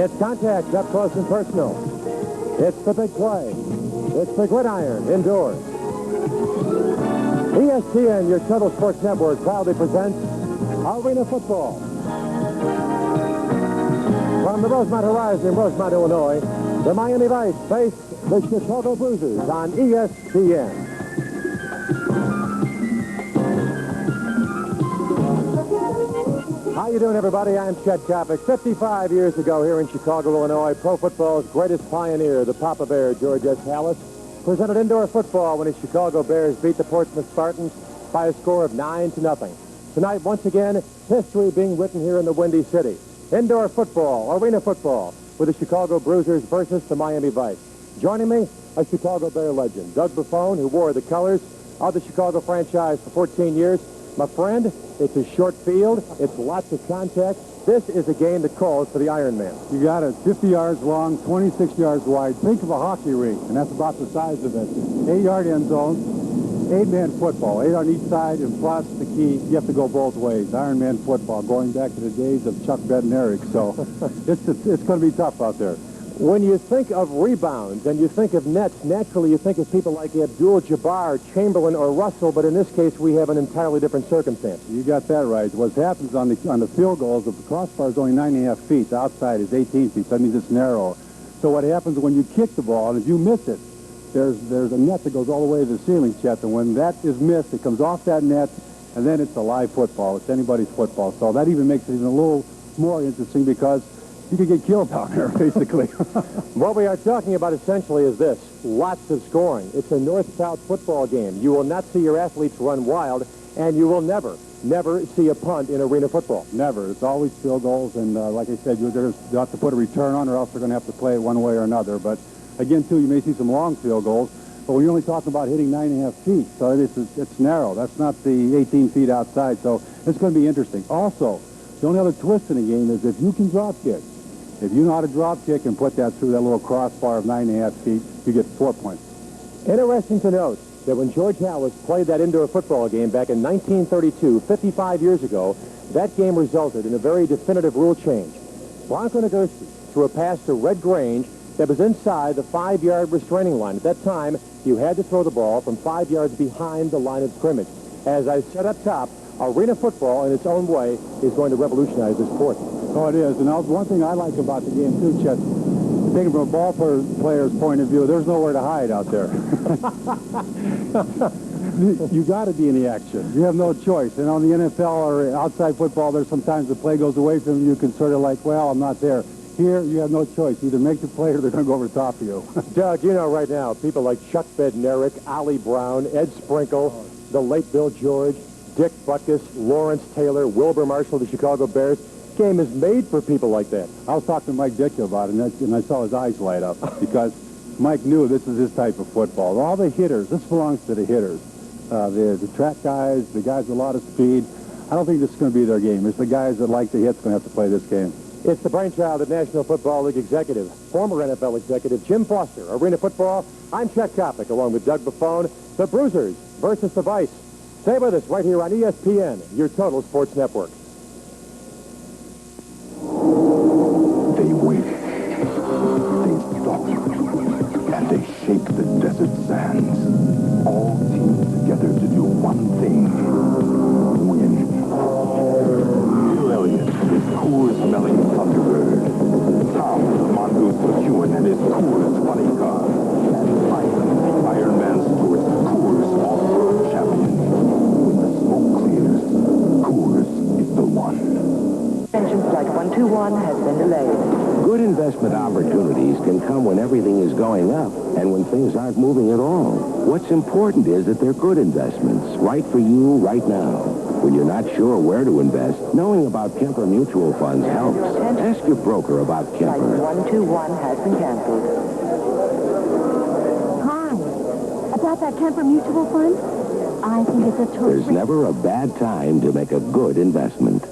It's contact up close and personal. It's the big play. It's the gridiron indoors. ESPN, your total sports network, proudly presents Arena Football. From the Rosemont Horizon in Rosemont, Illinois, the Miami Vice face the Chicago Bruisers on ESPN. How you doing, everybody? I'm Chet Coppock. 55 years ago here in Chicago, Illinois, pro football's greatest pioneer, the Papa Bear, George S. Hallis, presented indoor football when his Chicago Bears beat the Portsmouth Spartans by a score of 9-0. Tonight, once again, history being written here in the Windy City. Indoor football, arena football, with the Chicago Bruisers versus the Miami Vice. Joining me, a Chicago Bear legend, Doug Buffone, who wore the colors of the Chicago franchise for 14 years. My friend, it's a short field. It's lots of contact. This is a game that calls for the Iron Man. You got it. 50 yards long, 26 yards wide. Think of a hockey rink, and that's about the size of it. 8-yard end zones, 8-man football, 8 on each side, and plus the key, you have to go both ways. Iron Man football, going back to the days of Chuck Bednarik. So it's going to be tough out there. When you think of rebounds and you think of nets, naturally you think of people like Abdul-Jabbar, Chamberlain, or Russell, but in this case we have an entirely different circumstance. You got that right. What happens on the field goals, if the crossbar is only 9.5 feet, the outside is 18 feet, so that means it's narrow. So what happens when you kick the ball, and if you miss it, there's a net that goes all the way to the ceiling, Chet, and when that is missed, it comes off that net, and then it's a live football. It's anybody's football. So that even makes it even a little more interesting because you could get killed down there, basically. What we are talking about essentially is this: lots of scoring. It's a north-south football game. You will not see your athletes run wild, and you will never see a punt in arena football. Never. It's always field goals, and like I said, you have to put a return on, or else they're going to have to play it one way or another. But again, too, you may see some long field goals, but we're only talking about hitting 9.5 feet, so it's narrow. That's not the 18 feet outside, so it's going to be interesting. Also, the only other twist in the game is if you can drop kick. If you know how to drop kick and put that through that little crossbar of 9.5 feet, you get 4 points. Interesting to note that when George Hallis played that indoor football game back in 1932, 55 years ago, that game resulted in a very definitive rule change. Bronco Nagurski threw a pass to Red Grange that was inside the 5-yard restraining line. At that time, you had to throw the ball from 5 yards behind the line of scrimmage. As I said up top, arena football in its own way is going to revolutionize this sport. Oh, it is. And one thing I like about the game, too, Chet, thinking from a ball player's point of view, there's nowhere to hide out there. You got to be in the action. You have no choice. And on the NFL or outside football, there's sometimes the play goes away from you. You can sort of like, well, I'm not there. Here, you have no choice. Either make the play or they're going to go over the top of you. Doug, you know right now, people like Chuck Bednarik, Ollie Brown, Ed Sprinkle, the late Bill George, Dick Butkus, Lawrence Taylor, Wilbur Marshall, the Chicago Bears. Game is made for people like that. I was talking to Mike Dickey about it, and I saw his eyes light up because Mike knew this is his type of football. All the hitters, this belongs to the hitters. The track guys, the guys with a lot of speed. I don't think this is going to be their game. It's the guys that like the hits going to have to play this game. It's the brainchild of National Football League executive, former NFL executive Jim Foster. Arena Football, I'm Chet Coppock, along with Doug Buffone. The Bruisers versus the Vice. Stay with us right here on ESPN, your total sports network. They wait, they stalk, and they shake the desert sands. All teams together to do one thing: win. Bill Elliott, his Coors-smelling Thunderbird. Tom, the Mongoose McEwen, and his Coors funny car. And Ivan, the Iron Man Sports Coors All-Star Champion. When the smoke clears, Coors is the one. Engine Flight 121 has been delayed. Good investment opportunities can come when everything is going up and when things aren't moving at all. What's important is that they're good investments, right for you right now. When you're not sure where to invest, knowing about Kemper Mutual Funds helps. Ask your broker about Kemper. Flight 121 has been canceled. Hi. About that Kemper Mutual Fund? I think it's a total... There's never a bad time to make a good investment.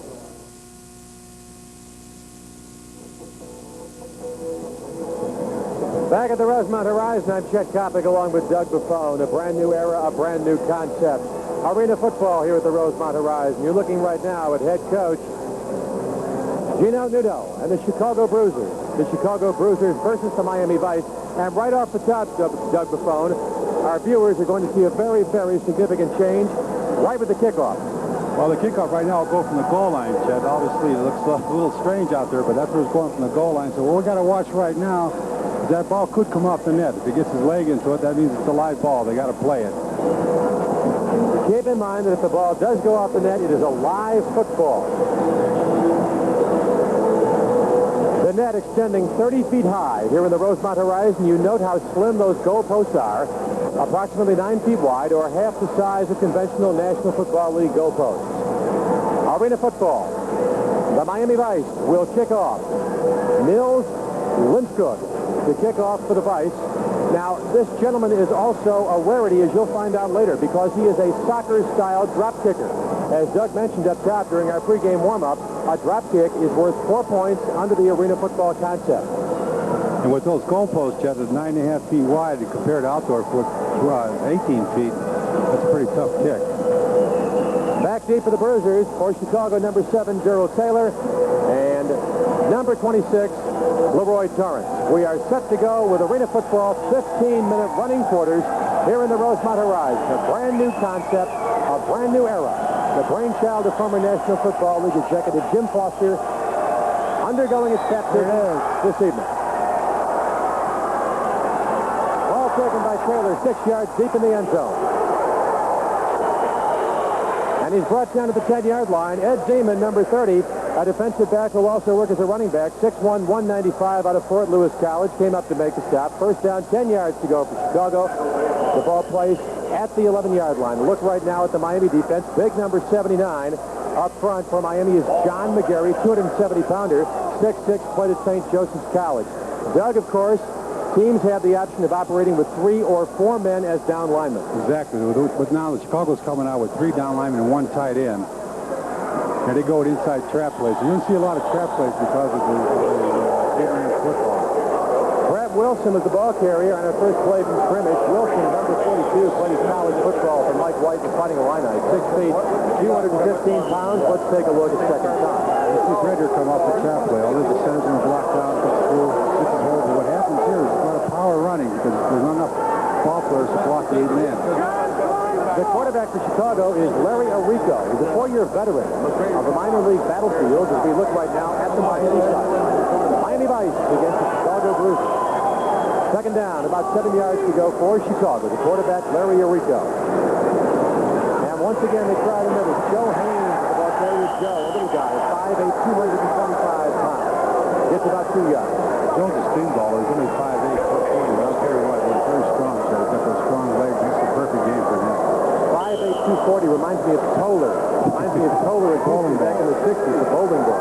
Back at the Rosemont Horizon, I'm Chet Coppock along with Doug Buffone. A brand new era, a brand new concept. Arena football here at the Rosemont Horizon. You're looking right now at head coach Gino Nudo and the Chicago Bruisers the Chicago Bruisers versus the Miami Vice. And right off the top, Doug Buffone, our viewers are going to see a very, very significant change right with the kickoff. Well, the kickoff right now will go from the goal line, Chet. Obviously, it looks a little strange out there, but that's where it's going from the goal line. So what we got to watch right now is that ball could come off the net. If he gets his leg into it, that means it's a live ball. They got to play it. Keep in mind that if the ball does go off the net, it is a live football. The net extending 30 feet high here in the Rosemont Horizon. You note how slim those goalposts are. Approximately 9 feet wide, or half the size of conventional National Football League goalposts. Arena football. The Miami Vice will kick off. Mills Lindskog to kick off for the Vice. Now, this gentleman is also a rarity, as you'll find out later, because he is a soccer-style drop kicker. As Doug mentioned up top during our pregame warm-up, a drop kick is worth 4 points under the arena football concept. And with those goalposts, Chet, is 9.5 feet wide and compared to outdoor foot 18 feet. That's a pretty tough kick. Back deep for the Bruisers for Chicago, number 7, Durell Taylor, and number 26, Leroy Torrance. We are set to go with arena football, 15-minute running quarters here in the Rosemont Horizon. A brand new concept, a brand new era. The brainchild of former National Football League executive Jim Foster, undergoing its baptism this evening. Ball taken by Taylor, 6 yards deep in the end zone. And he's brought down to the 10-yard line. Ed Zeman, number 30, a defensive back who will also work as a running back, 6'1", 195 out of Fort Lewis College, came up to make the stop. First down, 10 yards to go for Chicago. The ball placed at the 11-yard line. Look right now at the Miami defense. Big number 79 up front for Miami is John McGarry, 270-pounder, 6'6", played at St. Joseph's College. Doug, of course, teams have the option of operating with 3 or 4 men as down linemen. Exactly. But now the Chicago's coming out with 3 down linemen and 1 tight end. And they go with inside trap plays. You don't see a lot of trap plays because of the football. Brett Wilson was the ball carrier on our first play from scrimmage. Wilson, number 42, played his college football for Mike White and Fighting Illini. 6 feet, 215 pounds. Let's take a look at second time. This is Redder come off the trap play. All the defenders are blocked down, gets through. This is horrible. What happens here is a lot of power running because there's not enough ball players to block the 8 men. The quarterback for Chicago is Larry Arrico. He's a 4-year veteran of the minor league battlefield as we look right now at the Miami side. Miami Vice against the Chicago Bruisers. Second down, about 7 yards to go for Chicago. The quarterback, Larry Arrico. And once again, they try to middle. Joe Haynes, the ball carrier Joe, a little guy, 5'8", 225 pounds. Gets about 2 yards. Joe's a steamballer. He's only 5'8", 4'20". I'll tell you what, he's very strong. So he's got those strong legs. It's a perfect game for him. 5'8", 240 reminds me of Toller. Reminds me of Toller at Bowling back in the 60s, the bowling ball.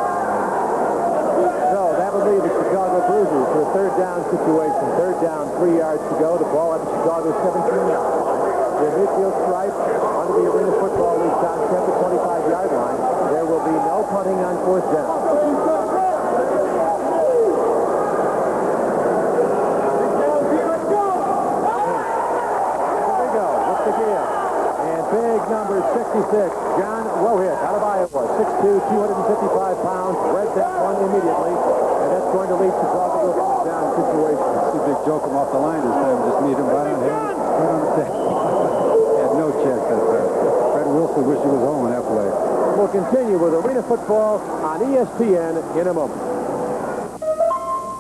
So that would leave the Chicago Bruisers to a third down situation. Third down, 3 yards to go. The ball at the Chicago 17-yard line. The midfield stripe under the Arena Football League concept, the 25-yard line. There will be no punting on fourth down. Big number 66, John Rohit, out of Iowa, 6'2", 255 pounds, read that one immediately, and that's going to lead Chicago to a fourth down situation. See Big Joe come off the line this time, just need him right on him, right on the deck. He had no chance that time. Fred Wilson wished he was home on that play. We'll continue with Arena Football on ESPN in a moment.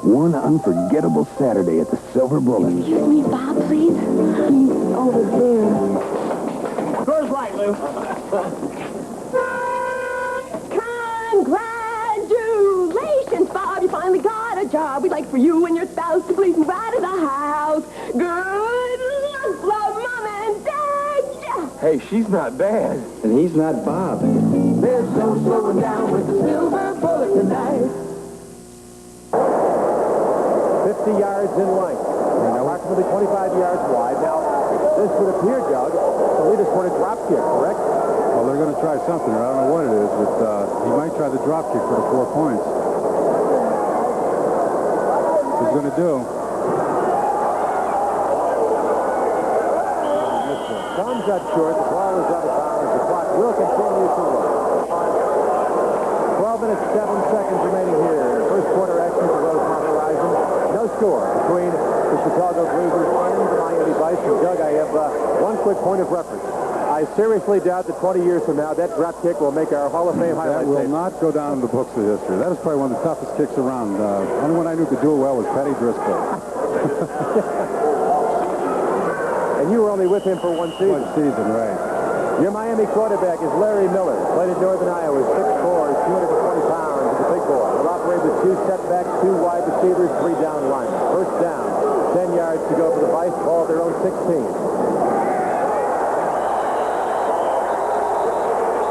One unforgettable Saturday at the Silver Bullet. Excuse me, Bob, please. He's over there. Door's right, Lou. Congratulations, Bob. You finally got a job. We'd like for you and your spouse to please move out of the house. Good luck, love, Mom and Dad. Hey, she's not bad. And he's not Bob. There's no slowing down with the Silver Bullet tonight. 50 yards in length, and approximately 25 yards wide. Now, this would appear, Doug, to lead us toward a drop kick, correct? Well, they're going to try something. I don't know what it is, but he might try the drop kick for the 4 points. He's going to do. Comes up short. The ball is out of bounds. The clock will continue to run. 12 minutes, 7 seconds remaining here. First quarter action for Rosemont Horizon. Horizon. No score between the Chicago Bruisers and the Miami Vice. And Doug, I have one quick point of reference. I seriously doubt that 20 years from now, that drop kick will make our Hall of Fame highlight That will tape. not go down in the books of history. That is probably one of the toughest kicks around. Only one I knew could do it well was Petty Driscoll. And you were only with him for one season. One season, right. Your Miami quarterback is Larry Miller. Played at Northern Iowa, 6'4", 220 pounds. He's a big boy. He'll operate with 2 setbacks, 2 wide receivers, 3 down linemen. First down, 10 yards to go for the Vice. Ball at their own 16.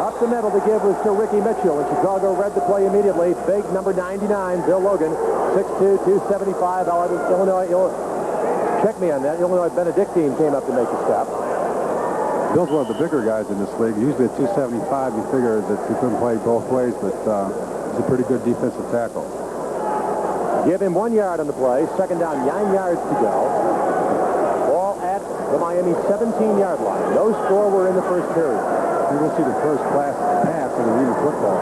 Up the middle to give was to Ricky Mitchell, and Chicago read the play immediately. Big number 99, Bill Logan, 6'2", 275. Illinois, check me on that. Illinois Benedictine came up to make the stop. Bill's one of the bigger guys in this league. Usually at 275, you figure that he couldn't play both ways, but he's a pretty good defensive tackle. Give him 1 yard on the play. Second down, 9 yards to go. Ball at the Miami 17-yard line. No score were in the first period. We will see the first class pass in arena football.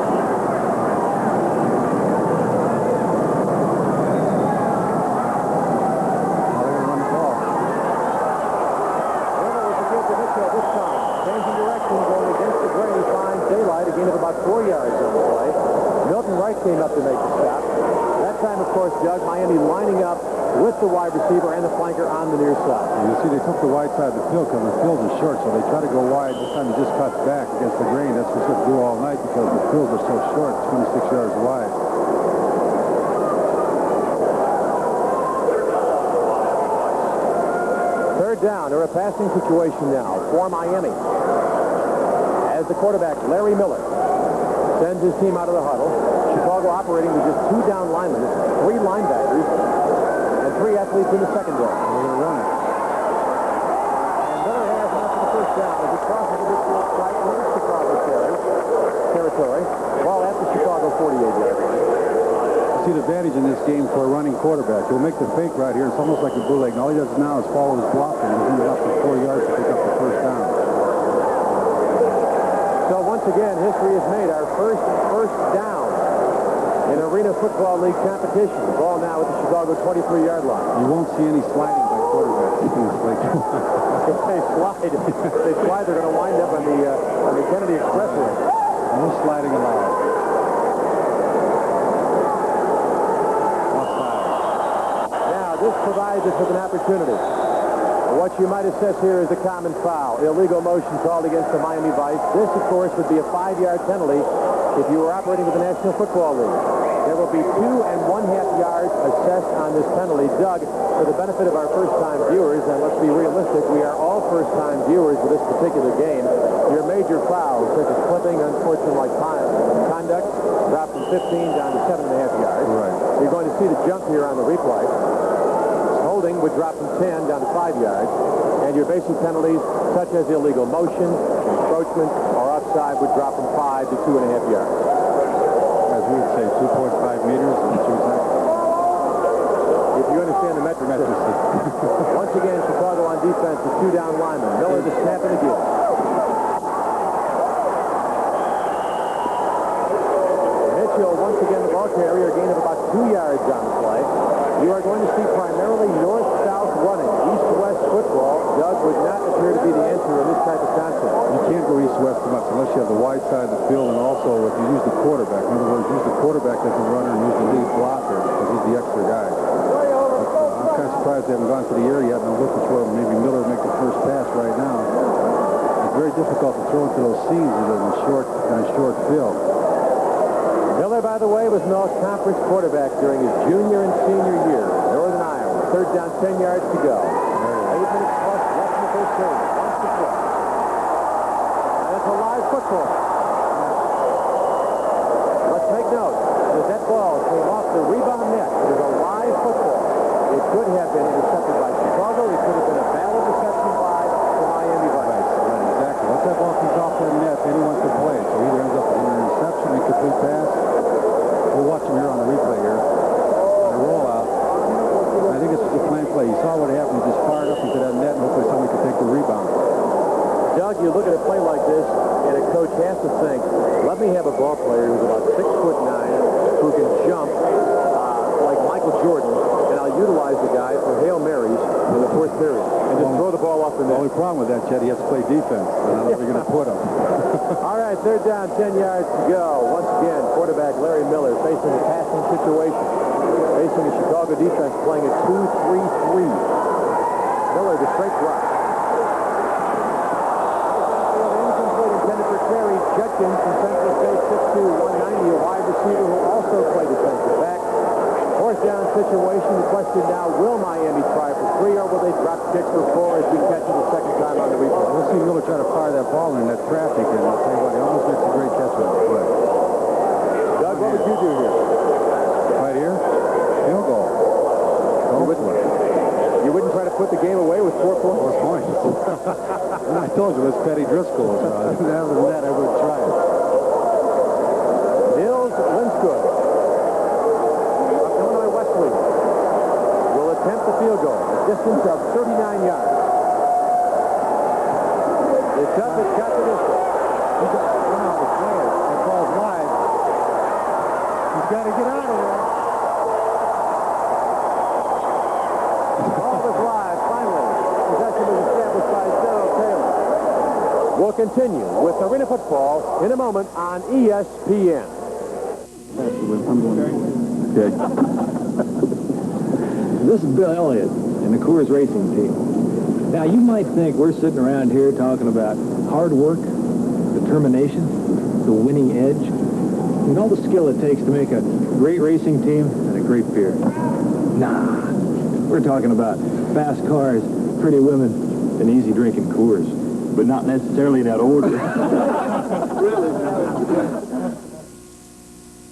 Of about 4 yards on the play. Milton Wright came up to make the stop. That time, of course, Doug, Miami lining up with the wide receiver and the flanker on the near side. You see, they took the wide side of the field because the field is short, so they try to go wide. This time he just cuts back against the grain. That's what they do all night because the fields are so short, 26 yards wide. Third down, they're a passing situation now for Miami. As the quarterback, Larry Miller, sends his team out of the huddle. Chicago operating with just 2 down linemen, 3 linebackers, and 3 athletes in the secondary. They're going to run it. And Miller has enough for the first down as he crosses the midfield side into Chicago territory. Ball at the Chicago 48-yard line. You see the advantage in this game for a running quarterback. He'll make the fake right here. It's almost like a bootleg. And all he does now is follow his blocker. And he's up to 4 yards to pick up the first down. So once again, history is made. Our first down in Arena Football League competition. Ball now at the Chicago 23-yard line. You won't see any sliding by quarterbacks in this league. If they slide, they're going to wind up on the Kennedy Expressway. No sliding allowed. Now, this provides us with an opportunity. What you might assess here is a common foul. Illegal motion called against the Miami Vice. This, of course, would be a 5-yard penalty if you were operating with the National Football League. There will be 2 1/2 yards assessed on this penalty. Doug, for the benefit of our first-time viewers, and let's be realistic, we are all first-time viewers of this particular game. Your major fouls, such as clipping, unsportsmanlike conduct, drop from 15 down to 7.5 yards. Right. You're going to see the jump here on the replay. Holding would drop from 10 down to 5 yards. And your basic penalties, such as illegal motion, encroachment, or offside, would drop from 5 to 2.5 yards. As we would say, 2.5 meters. If you understand the metric system. Once again, Chicago on defense with 2 down linemen. Miller the snap and the give. Mitchell, once again, the ball carrier, a gain of about 2 yards on the play. You are going to see primarily north-south running. East-west football, Doug, would not appear to be the answer in this type of concept. You can't go east-west too much unless you have the wide side of the field, and also if you use the quarterback. In other words, use the quarterback as a runner and use the lead blocker because he's the extra guy. I'm kind of surprised they haven't gone to the area yet, and I'm looking for maybe Miller to make the first pass right now. It's very difficult to throw into those seams in a short field. Miller, by the way, was an all-conference quarterback during his junior and senior year. Northern Iowa. Third down, 10 yards to go. 8 minutes plus left in the first period. Once to play. And it's a live football. Let's make note that that ball came off the rebound net. It is a live football. It could have been intercepted by Chicago. It could have been a valid reception by the Miami Vice. Right, exactly. Once that ball comes off that net, anyone can play it. So either ends up with an interception, incomplete pass. We'll watch him here on the replay here. The rollout. I think it's just a plain play. You saw what happened. He just fired up into that net, and hopefully somebody could take the rebound. Doug, you look at a play like this, and a coach has to think, let me have a ball player who's about 6'9", who can jump like Michael Jordan, and I'll utilize the guy for Hail Marys in the fourth period and just throw the ball off the The net. only problem with that, Chet, he has to play defense. I don't know if you're going to put him. All right, third down, 10 yards to go. Once again, quarterback Larry Miller facing a passing situation. Facing a Chicago defense playing a 2-3-3. Miller, the straight drop. Incomplete, intended for Terry Judkins from Central State, 6'2", 190, a wide receiver who also played defensive back. Fourth down situation. The question now, will Miami try for 3 or will they drop kick for 4 as we catch it the second time on the replay? We'll see Miller try to fire that ball in that traffic, and I'll tell you what, he almost makes a great catch on the play. Doug, what would you do here? Right here, field goal. You wouldn't try to put the game away with 4 points? 4 points. And I told you, this Petty Driscoll. Other than that, I wouldn't try it. Nils Linsgood of Illinois Wesleyan will attempt the field goal, a distance of 39 yards. It's up, it's got the distance. Wow, the player. That ball's wide. He's got to get out of there. Ball is live, finally. Possession is established by Durell Taylor. We'll continue with Arena Football in a moment on ESPN. Okay. This is Bill Elliott and the Coors Racing Team. Now, you might think we're sitting around here talking about hard work, determination, the winning edge, and all the skill it takes to make a great racing team and a great beer. Nah, we're talking about fast cars, pretty women, and easy drinking Coors, but not necessarily in that order.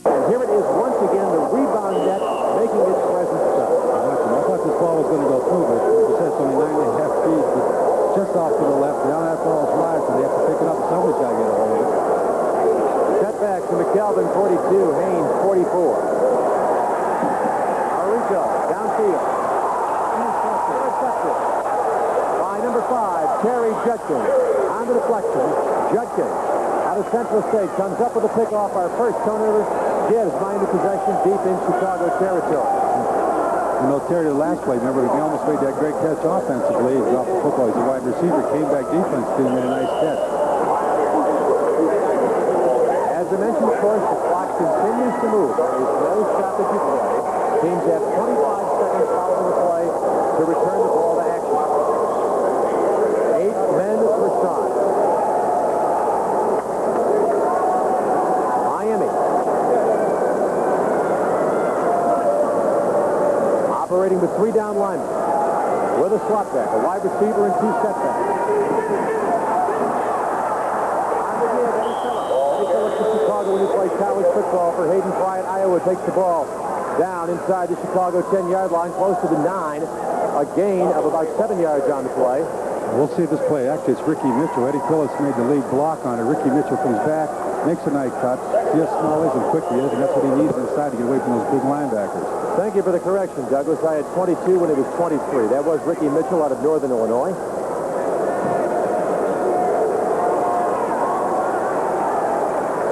And here it is once again, the rebound net making its presence felt. I thought this ball was going to go through, but it says only 9.5 feet, but just off to the left. Now that ball's wide, so they have to pick it up. Somebody's got to get a hold of it. Setback to McKelvin, 42. Haynes, 44. Arico, downfield. Intercepted by number 5, Terry Judkins. On the deflection, Judkins out of Central State comes up with a pick off. Our first turnover gives Miami possession deep in Chicago territory. You know, Terry, the last play, remember, he almost made that great catch offensively. He dropped the football. He's a wide receiver. Came back defense team, made a nice catch. As I mentioned, of course, the clock continues to move. There is no stoppage of play. Teams have 25 seconds following the play to return the ball to action. 8 men per side. Miami. Operating with 3 down linemen. With a slot back, a wide receiver, and 2 setbacks. Chicago when he plays college football for Hayden Fry at Iowa. Takes the ball down inside the Chicago 10-yard line, close to the 9. A gain of about 7 yards on the play. We'll see this play. Actually, it's Ricky Mitchell. Eddie Phillips made the lead block on it. Ricky Mitchell comes back, makes a nice cut. See how small he is and quick he is, and that's what he needs inside to get away from those big linebackers. Thank you for the correction, Douglas. I had 22 when it was 23. That was Ricky Mitchell out of Northern Illinois.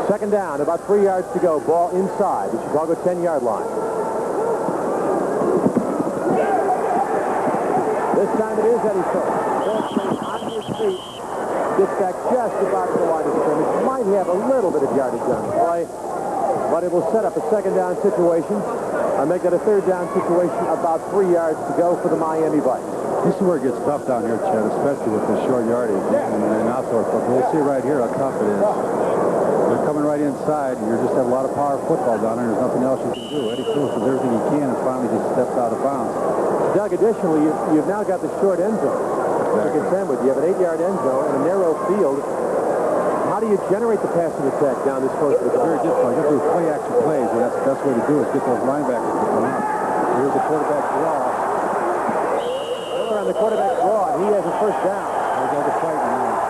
Second down, about 3 yards to go. Ball inside the Chicago 10-yard line. This time it is Eddie Phillips. Phillips on his feet. Gets back just about the line of scrimmage. Might have a little bit of yardage on the play, but it will set up a second down situation. I'll make that a third down situation, about 3 yards to go for the Miami Vice. This is where it gets tough down here, Chet, especially with the short yardage and outdoor football. We'll see right here how tough it is. They're coming right inside. You just have a lot of power football down there. There's nothing else you can do. Eddie Phillips does everything he can and finally just steps out of bounds. Doug, additionally, you've now got the short end zone to contend with. You have an 8-yard end zone and a narrow field. How do you generate the passing attack down this close? It's very difficult. You have to do play-action plays, and that's the best way to do it is get those linebackers to come out. Here's the quarterback draw. Miller on the quarterback draw, and he has a first down. There's all the fight now.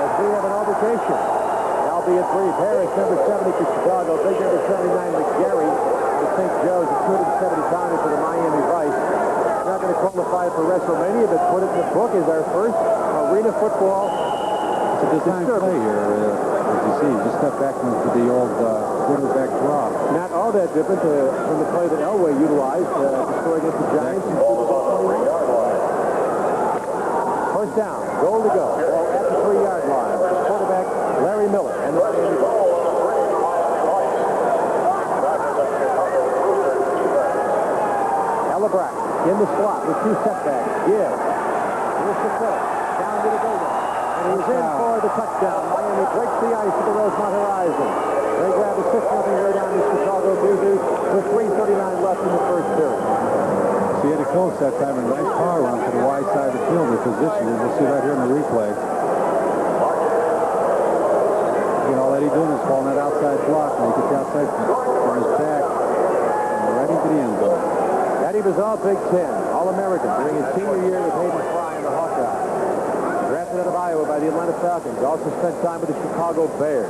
As we have an altercation. Albeit brief. Harris, number 70 for Chicago. Big number 79, McGarry for St. Joe's. A 270-pounder for the Miami Vice. Not going to qualify for WrestleMania, but put it in the book as our first arena football a design play here, as you see. Just step back into the old quarterback draw. Not all that different from the play that Elway utilized to score against the Giants in Super Bowl 21. First down, goal to go. Ball at the 3-yard line. Quarterback Larry Miller and the Miami Vice. Ellebrack in the slot with 2 setbacks. Gibbs. Here's the throw. Down to the goal line. And he's in for the touchdown. Miami breaks the ice at the Rosemont Horizon. They grab a 6-0 lead on the Chicago Bruisers with 3:39 left in the first period. So he had it close that time. A nice power run to the wide side of the field in position. And we'll see right here in the replay. Again, all that he's doing is falling that outside block. And he gets the outside on his back. And ready to the end zone. Eddie was all Big Ten, All-American during his senior year with Hayden Fry and the Hawkeyes. Drafted out of Iowa by the Atlanta Falcons. Also spent time with the Chicago Bears.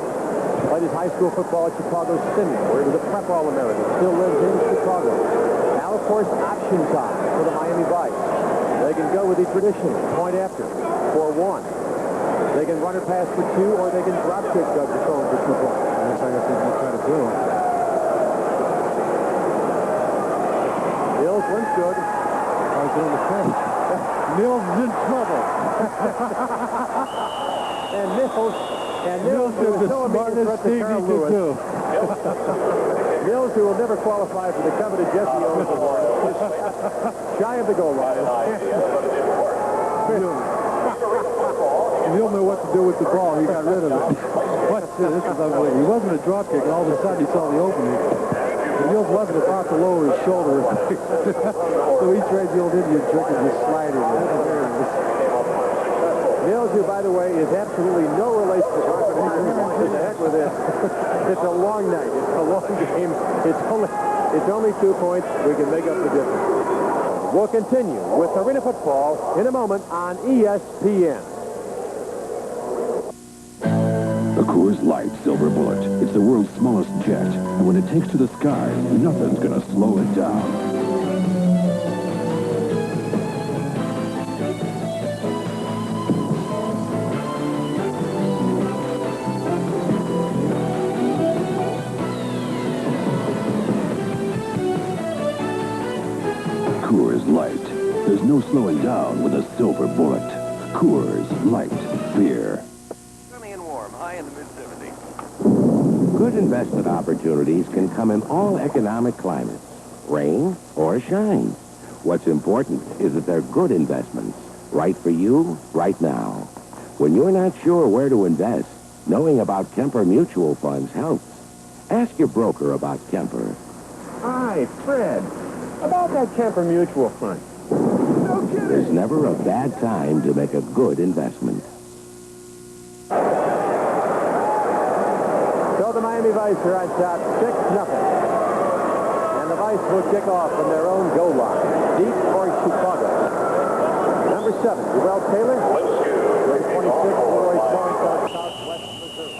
Played his high school football at Chicago Stimmy, where he was a prep All-American. Still lives in Chicago. Now, of course, option time for the Miami Vice. They can go with the traditional point after for 1. They can run or pass for 2, or they can drop kick Buffone for 2 points. That's what I think he's trying to do. Mills wins good. I was doing the same. Mills is in trouble. And Mills is the smartest thing he could do. Mills, who will never qualify for the coveted Jesse Owens Award, shy of the goal line. He'll know what to do with the ball. He got rid of it. This is unbelievable. He wasn't a drop kick, and all of a sudden he saw the opening. And Mills wasn't about to lower his shoulder. So he tried the old Indian trick and just sliding it. Mills, who, by the way, is absolutely no relation to Bronco. What the heck with this? It's a long night. It's a long game. It's only 2 points. We can make up the difference. We'll continue with Arena Football in a moment on ESPN. The Coors Light Silver Bullet. It's the world's smallest jet, and when it takes to the sky, nothing's gonna slow it down. Coors Light. There's no slowing down with a silver bullet. Coors Light beer. Good investment opportunities can come in all economic climates, rain or shine. What's important is that they're good investments, right for you, right now. When you're not sure where to invest, knowing about Kemper Mutual Funds helps. Ask your broker about Kemper. Hi, Fred. About that Kemper Mutual Fund. There's never a bad time to make a good investment. So the Miami Vice are on top 6-0. And the Vice will kick off from their own goal line. Deep for Chicago. Number 7, Durell Taylor. Number 26, Leroy Florence out of Southwest Missouri.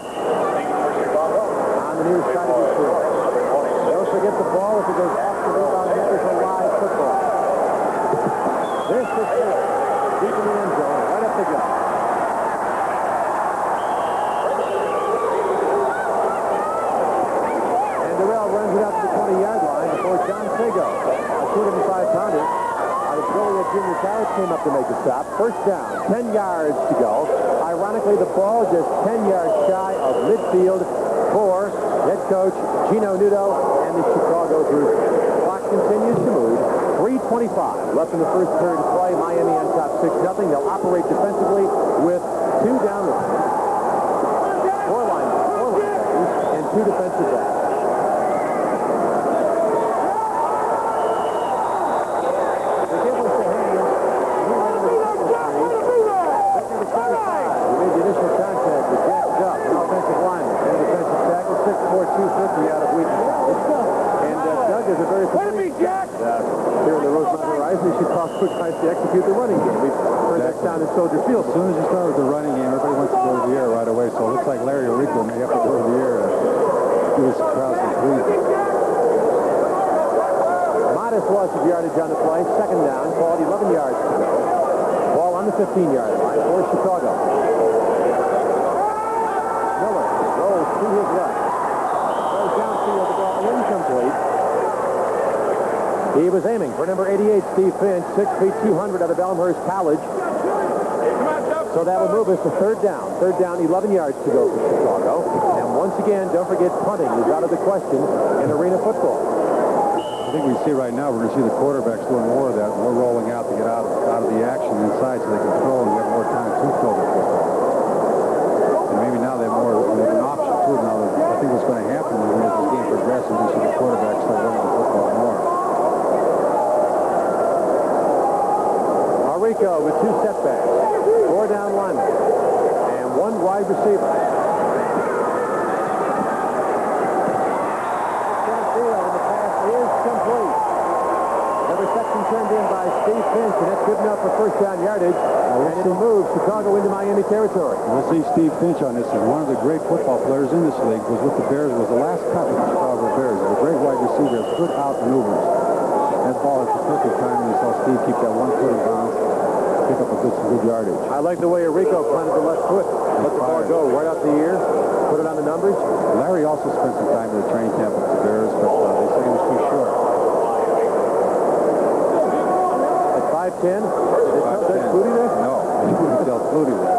On the near side of the field. Don't forget the ball if it goes off the rebound net is a live football. This is Taylor. Deep in the end zone. Right up the gut. Runs it out to the 20-yard line before John Fago, a 205-pounder out of Joliet Junior College, came up to make a stop. First down, 10 yards to go. Ironically, the ball just 10 yards shy of midfield for head coach Gino Nudo and the Chicago Bruisers. Clock continues to move. 3:25 left in the first period of play. Miami on top 6-0. They'll operate defensively with 2 down linemen, 4 linemen, and 2 defensive backs. Here in the Rosemont Horizon, you should talk quick times to execute the running game. We've heard that down in Soldier Field. As soon as you start with the running game, everybody wants to go to the air right away. So it looks like Larry Orico may have to go to the air to give us a crowd some please. Modest loss of yardage on the play. Second down, called 11 yards to go. Ball on the 15-yard line for Chicago. He was aiming for number 88, Steve Finch, 6 feet 200 out of Elmhurst College. So that will move us to third down. Third down, 11 yards to go for Chicago. And once again, don't forget punting is out of the question in arena football. I think we see right now, we're going to see the quarterbacks doing more of that. More rolling out to get out of the action inside so they can throw and get more time to throw the football. And maybe now they have more of an option too. Now, I think what's going to happen as this game progresses, we see the quarterbacks start running the football more. Rico with 2 setbacks, 4 down linemen, and 1 wide receiver. And the pass is complete. The reception turned in by Steve Finch, and that's good enough for first down yardage. And it'll move Chicago into Miami territory. We'll see Steve Finch on this. He's one of the great football players in this league. Was with the Bears. Was the last cut with the Chicago Bears. He's a great wide receiver. Has good out maneuvers. That ball is the perfect timing. You saw Steve keep that 1 foot in bounds. Pick up some good yardage. I like the way Rico planted the left foot. Let the ball go right off the ear. Put it on the numbers. Larry also spent some time in the training camp with the Bears, but they said he was too short. At 5'10"? Did Flutie there? No, he couldn't tell Flutie there.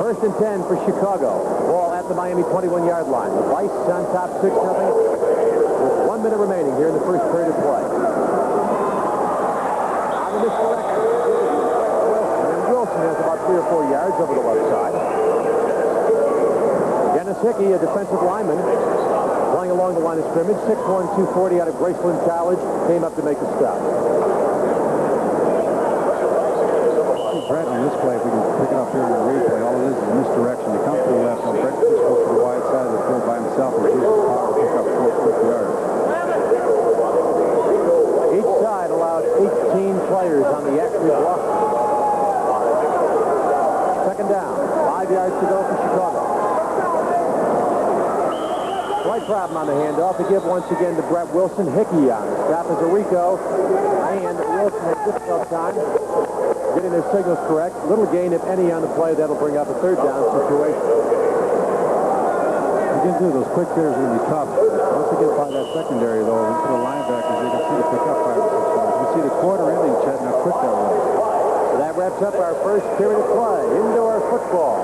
First and 10 for Chicago. Ball at the Miami 21-yard line. The Vise on top 6-0. With 1 minute remaining here in the first period of play. On the misdirection. And Wilson has about 3 or 4 yards over the left side. Dennis Hickey, a defensive lineman, playing along the line of scrimmage. 6'1", 240 out of Graceland College. Came up to make the stop. Brett, on this play, if we can pick it up here in the replay, all it is a misdirection. They come to the left, and Brett just goes to the wide side of the field by himself and uses his power to pick up 4 yards. Each side allowed 18 players on the active roster. Second down, 5 yards to go for Chicago. Slight problem on the handoff. To give once again to Brett Wilson. Hickey on the stop is Rico, and Wilson has difficult time getting their signals correct. Little gain, if any, on the play. That'll bring up a third down situation. Again, too, those quick hitters are going to be tough. Once they get by that secondary, though, into the linebackers, they can see to pick up 5 or 6 yards. You see the quarter ending, Chet, and how quick that was. So that wraps up our first period of play. Indoor football,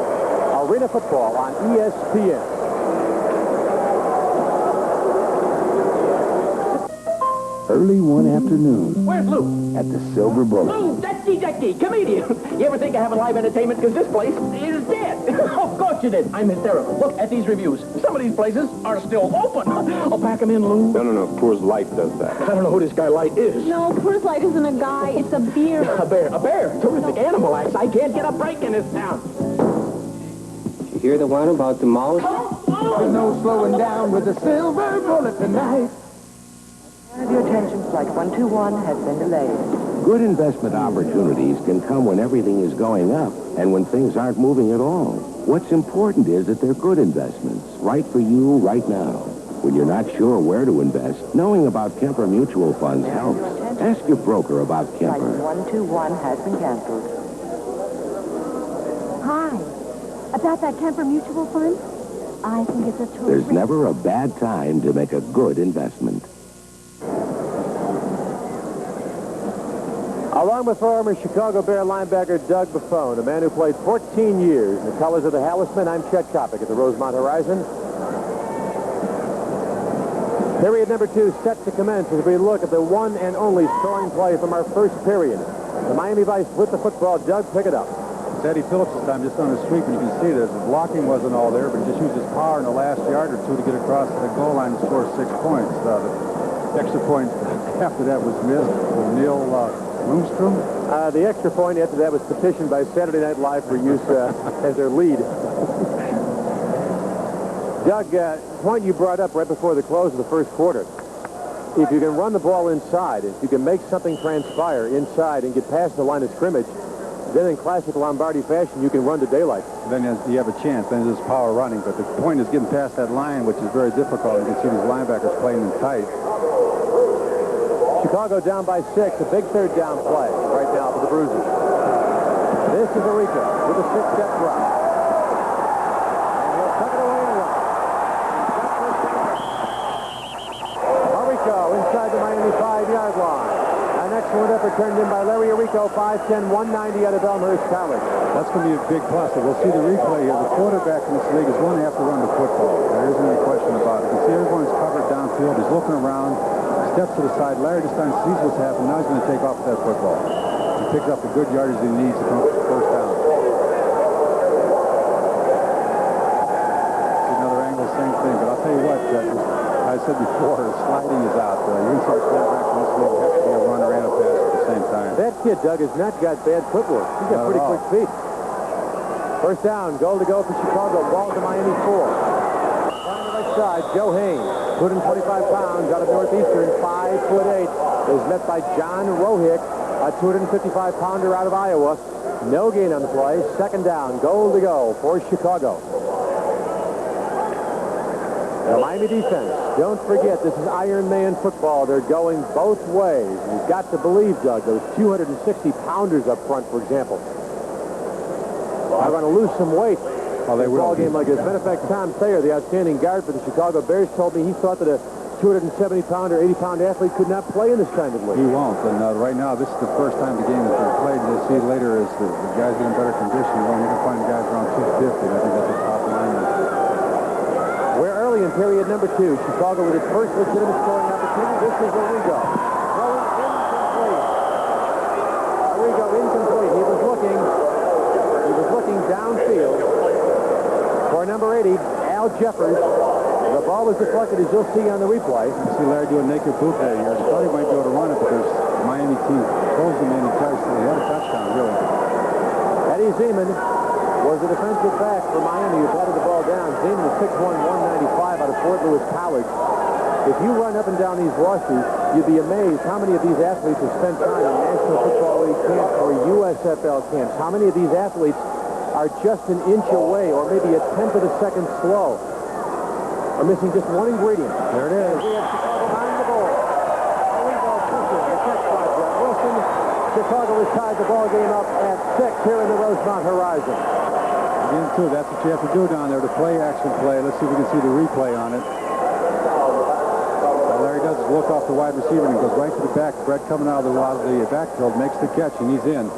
arena football on ESPN. Early one afternoon Where's Lou? at the Silver Bullet. Lou, that's Ducky, comedian. You ever think of having live entertainment? Because this place is dead. Of course you did. I'm hysterical. Look at these reviews. Some of these places are still open. I'll pack them in, Lou. No. Coors Light does that. I don't know who this guy Light is. No, Coors Light isn't a guy. It's a beer. A bear. A bear. Terrific animal acts. I can't get a break in this town. You hear the one about the mouse? There's no slowing down with the Silver Bullet tonight. Have your attention, Flight 121 has been delayed. Good investment opportunities can come when everything is going up and when things aren't moving at all. What's important is that they're good investments, right for you right now. When you're not sure where to invest, knowing about Kemper Mutual Funds helps. Ask your broker about Flight Kemper. 121 has been canceled. Hi. About that Kemper Mutual Fund? I think it's a terrific... There's never a bad time to make a good investment. Along with former Chicago Bear linebacker Doug Buffone, a man who played 14 years in the colors of the Halisman, I'm Chet Coppock at the Rosemont Horizon. Period number 2 set to commence as we look at the one and only scoring play from our first period. The Miami Vice with the football. Doug, pick it up. It's Eddie Phillips this time just on the sweep, and you can see that the blocking wasn't all there, but he just used his power in the last yard or two to get across to the goal line and score 6 points. The extra point after that was missed from Neil Lundstrom. The extra point after that was petitioned by Saturday Night Live for use as their lead. Doug, point you brought up right before the close of the first quarter. If you can run the ball inside, if you can make something transpire inside and get past the line of scrimmage, then in classic Lombardi fashion, you can run to daylight. Then you have a chance. Then there's power running. But the point is getting past that line, which is very difficult. You can see these linebackers playing in tight. Chicago down by 6. A big third down play right now for the Bruisers. This is Rico with a 6-step drop. And he'll tuck it away and run. Rico inside the Miami 5 Excellent effort turned in by Larry Arrico, 5'10", 190 out of Elmhurst College. That's going to be a big plus. We'll see the replay here. The quarterback in this league is going to have to run the football. There isn't any question about it. You can see everyone's covered downfield. He's looking around, steps to the side. Larry this time sees what's happening. Now he's going to take off with that football. He picks up the good yardage he needs to come up with the first down. See another angle, same thing. But I'll tell you what, I said before, sliding is out. You can see the quarterback in this league have to be a runner and a passer at the same time. That kid, Doug, has not got bad footwork. He's got pretty quick feet. First down, goal to go for Chicago. Ball to Miami 4. Down the right side, Joe Haynes, 225 pounds out of Northeastern, 5'8", is met by John Rohick, a 255-pounder out of Iowa. No gain on the play. Second down, goal to go for Chicago. The Miami defense, don't forget, this is Iron Man football. They're going both ways. You've got to believe, Doug, those 260-pounders up front, for example, are going to lose some weight. Oh, they will. Ball game like this. Matter of fact, Tom Thayer, the outstanding guard for the Chicago Bears, told me he thought that a 270-pound or 80-pound athlete could not play in this kind of league. He won't. And right now, this is the first time the game has been played. You'll see later as the guys get in better condition. You can find guys around 250. I think that's a top line. We're early in period number 2. Chicago with its first legitimate scoring opportunity. This is Arrigo. Throwing incomplete. Arrigo incomplete. He was looking downfield for number 80, Al Jeffers. The ball was deflected, as you'll see on the replay. You see Larry do a naked boot there here. He thought he might be able to run it, but there's the Miami team closed him in twice, so he had a touchdown, really. Eddie Zeman was the defensive back for Miami who batted the ball down. Zeman is 6'1", 195 out of Fort Lewis College. If you run up and down these rosters, you'd be amazed how many of these athletes have spent time in National Football League camps or USFL camps. How many of these athletes are just an inch away or maybe a tenth of a second slow. Are missing just one ingredient. There it is. We have Chicago behind the ball. Arrigo pushing the catch by Brett Wilson. Chicago has tied the ball game up at 6 here in the Rosemont Horizon. Again, too, that's what you have to do down there, to play action play. Let's see if we can see the replay on it. All Larry does is look off the wide receiver and goes right to the back. Brett coming out of the backfield makes the catch, and he's in.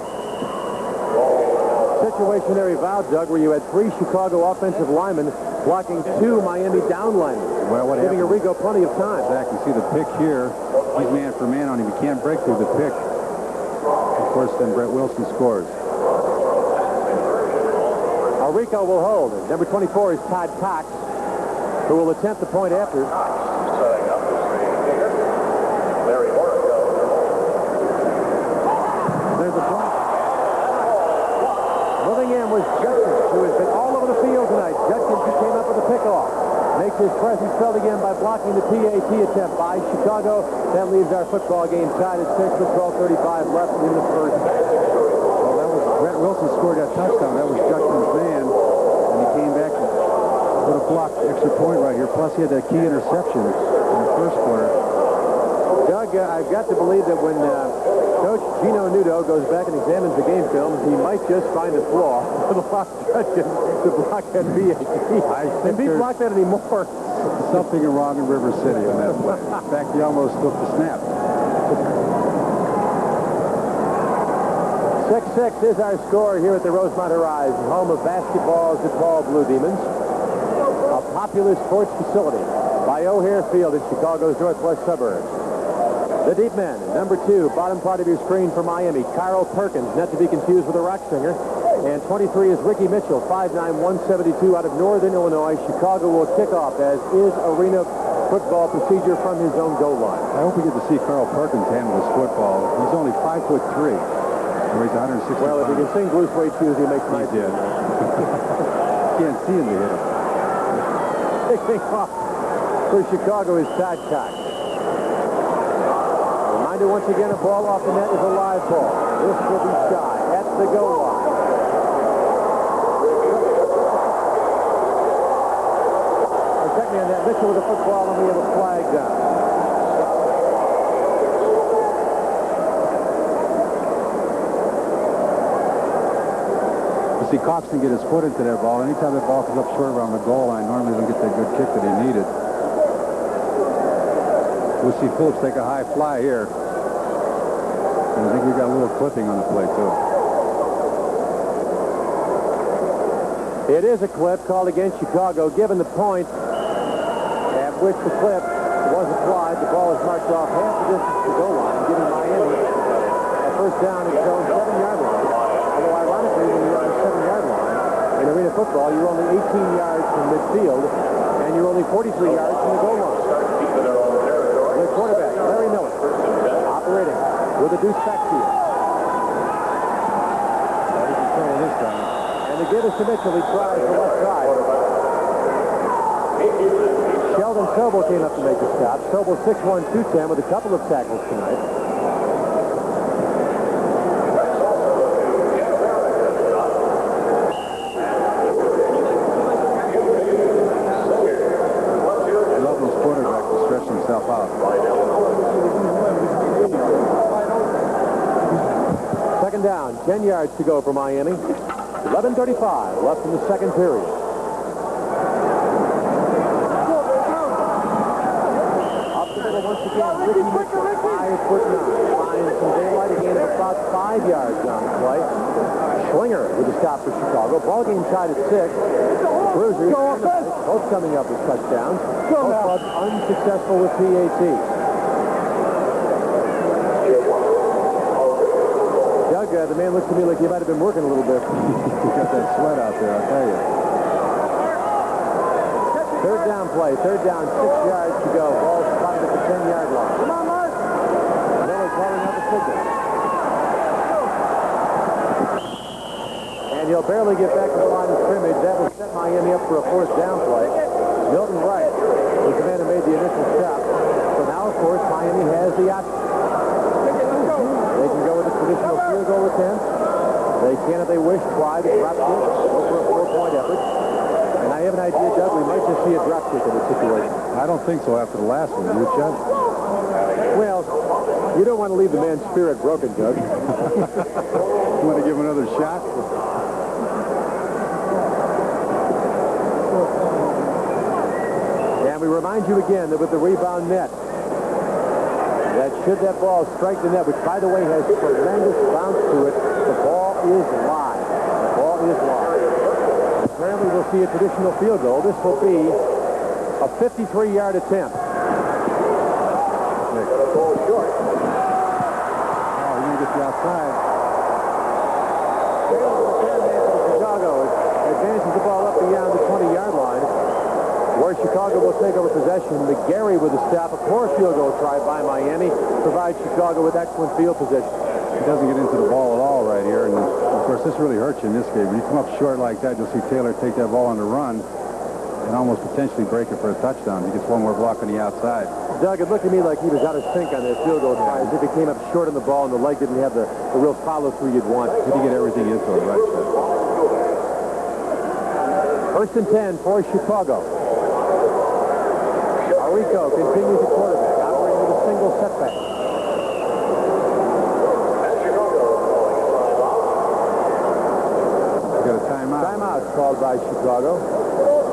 Situationary foul, Doug, where you had 3 Chicago offensive linemen blocking 2 Miami down linemen. Well, what giving happened? Arrigo plenty of time. Exactly. See the pick here. He's man for man on him. He can't break through the pick. Of course, then Brett Wilson scores. Arrigo will hold. Number 24 is Todd Cox, who will attempt the point after. There's a block. Moving in was Judkins, who has been all over the field tonight. Judkins, who came up with a pickoff, makes his presence felt again by blocking the PAT attempt by Chicago. That leaves our football game tied at 6 with 12:35 left in the first. Well, that was Brett Wilson scored that touchdown. That was Judkins' man, and he came back and put a blocked extra point right here. Plus, he had that key interception in the first quarter. Doug, I've got to believe that when Coach Gino Nudo goes back and examines the game film, he might just find a flaw to block Judkins to block that PAT. And he blocked that anymore. Something wrong in River City on that play. In fact, he almost took the snap. 6-6 is our score here at the Rosemont Horizon, home of basketball's DePaul Blue Demons. A popular sports facility by O'Hare Field in Chicago's northwest suburbs. The deep man, number 2, bottom part of your screen for Miami, Carl Perkins, not to be confused with a rock singer. And 23 is Ricky Mitchell, 5'9", 172 out of Northern Illinois. Chicago will kick off, as is arena football procedure, from his own goal line. I hope we get to see Carl Perkins handle his football. He's only 5'3". Weighs 160 Well, if he can sing Blue Suede Shoes, he makes my team. Can't see him to hit him. Kicking off for Chicago is Todd Cox. Reminder once again, a ball off the net is a live ball. This will be shy at the goal line. Check me on that. Mitchell with the football, and we have a flag down. You see Cox can get his foot into that ball. Anytime that ball comes up short around the goal line, normally he doesn't get that good kick that he needed. We'll see Phillips take a high fly here. I think we got a little clipping on the play, too. It is a clip called against Chicago. Given the point at which the clip was applied, the ball is marked off half the distance to the goal line, giving Miami a first down at its own 7-yard line. Although, ironically, when you're on the 7-yard line, in arena football, you're only 18 yards from midfield, and you're only 43 yards from the goal line. The quarterback, Larry Miller, operating with a deuce backfield. That is control this time. And the give is to Mitchell. He tries the left side. Sheldon Sobel came up to make the stop. Sobel 6'1", 210 with a couple of tackles tonight. I love those quarterbacks to stretch himself out. Second down, 10 yards to go for Miami. 11:35 left in the second period. Up the middle once again, Ricky Mitchell, 5'9", finds some daylight, a gain of about 5 yards on the play. Schlinger with a stop for Chicago. Ball game tied at 6. Bruisers, both coming up with touchdowns. Both clubs unsuccessful with PATs. Doug, the man looks to me like he might have been working a little bit. He's got that sweat out there, I'll tell you. Third down play. Third down, 6 yards to go. Ball spotted at the 10-yard line. Come on, Mark. Miller calling out the signal. And he'll barely get back to the line of scrimmage. That will set Miami up for a fourth down play. Milton Wright was the man who made the initial stop. So now, of course, Miami has the option. They can go with a traditional field goal attempt. They can, if they wish, try the drop kick over a 4-point effort. And I have an idea, Doug, we might just see a drop kick in this situation. I don't think so after the last one, do you, Chet? Well, you don't want to leave the man's spirit broken, Doug. You want to give him another shot? And we remind you again that with the rebound net, that should that ball strike the net, which, by the way, has tremendous bounce to it, the ball is live. The ball is live. Apparently, we'll see a traditional field goal. This will be a 53-yard attempt. Oh, you're going to get the outside. Chicago advances the ball up beyond the 20-yard line, where Chicago will take over possession. McGarry with a stop. A poor field goal try by Miami provides Chicago with excellent field position. He doesn't get into the ball at all right here. And, of course, this really hurts you in this game. When you come up short like that, you'll see Taylor take that ball on the run and almost potentially break it for a touchdown. He gets one more block on the outside. Doug, it looked to me like he was out of sync on that field goal try, as if he came up short on the ball and the leg didn't have the real follow-through you'd want. He didn't get everything into it, right? First and 10 for Chicago. Rico continues the quarterback, operating with a single setback. Got a timeout. Timeout called by Chicago.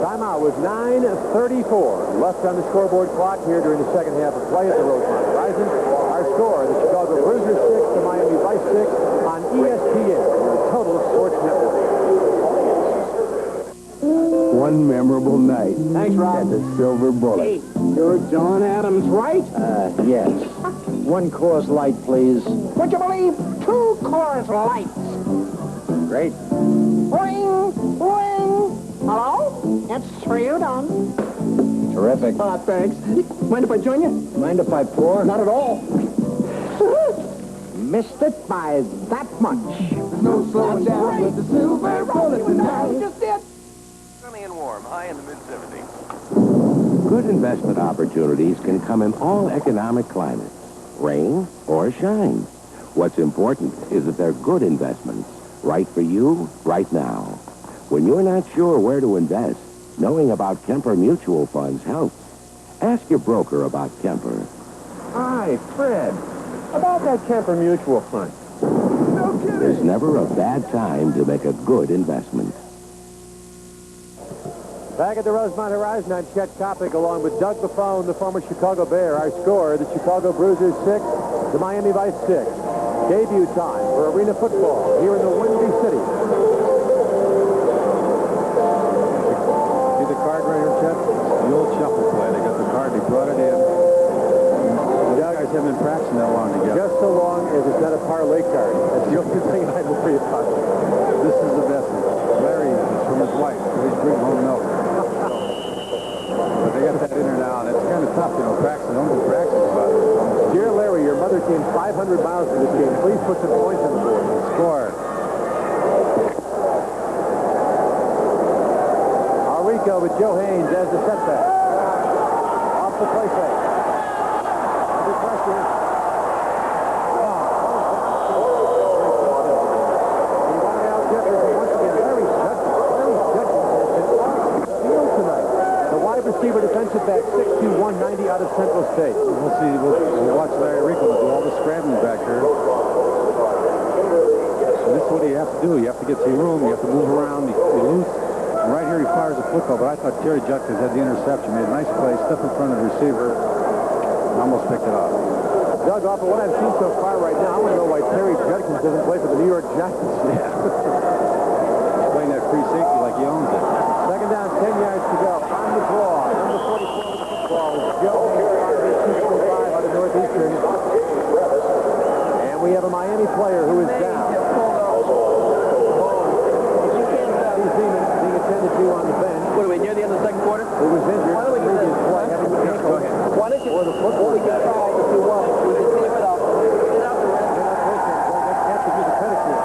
Timeout with 9:34 left on the scoreboard clock here during the second half of play at the Rosemont Horizon. Our score, the Chicago Bruisers 6, the Miami Vice 6 on ESPN, the Total Sports Network. One memorable night. Thanks, Rob. At the Silver Bullet. Hey, you're John Adams, right? Yes. 1 Coors Light, please. Would you believe 2 Coors Lights? Great. Ring, ring. Hello? It's for you, Don. Terrific. Thanks. Mind if I join you? Mind if I pour? Not at all. Missed it by that much. No slowing down with the Silver Bullet tonight. Just did. Sunny and warm, high in the mid-70s. Good investment opportunities can come in all economic climates, rain or shine. What's important is that they're good investments, right for you, right now. When you're not sure where to invest, knowing about Kemper Mutual Funds helps. Ask your broker about Kemper. Hi, Fred. About that Kemper Mutual Fund. There's never a bad time to make a good investment. Back at the Rosemont Horizon, I'm Chet Coppock along with Doug Buffone, the former Chicago Bear. Our score, the Chicago Bruisers 6, the Miami Vice 6. Debut time for arena football here in the Windy City. See the card right here, Chet? The old shuffle play. They got the card, they brought it in. You guys haven't been practicing that long together. Just so long as it's not a parlay card. That's the only thing I worry about. This is the best one. Larry is from his wife, so he's bringing home milk. But they got that in there now, and it's kind of tough, practicing. Don't do practicing about it. Dear Larry, your mother came 500 miles for this game. Please put some points on the board. Score. Rico with Joe Haynes as the setback. Off the play fake. Under pressure. He wanted out Jefferson once again. Larry Judkins has been field tonight. The wide receiver defensive back, 6'2", 190 out of Central State. We'll see. We'll watch Larry Rico do all the scrambling back there. And this is what you have to do. You have to get some room. You have to move around. You loose. And right here he fires a football, but I thought Terry Judkins had the interception. Made a nice play, stepped in front of the receiver, and almost picked it off. Doug, off of what I've seen so far right now, I want to know why Terry Judkins doesn't play for the New York Giants. Yeah. He's playing that free safety like he owns it. Second down, 10 yards to go. On the draw, number 44 with the football is Joe Haynes, 225 out of Northeastern. And we have a Miami player who is down. Attended to on the bench. What are we, near the end of the second quarter? Who was injured in the previous play. Go ahead. Why don't you, what we can try if you want, we can tape it up. Get out the rest. Have to do the pedicure.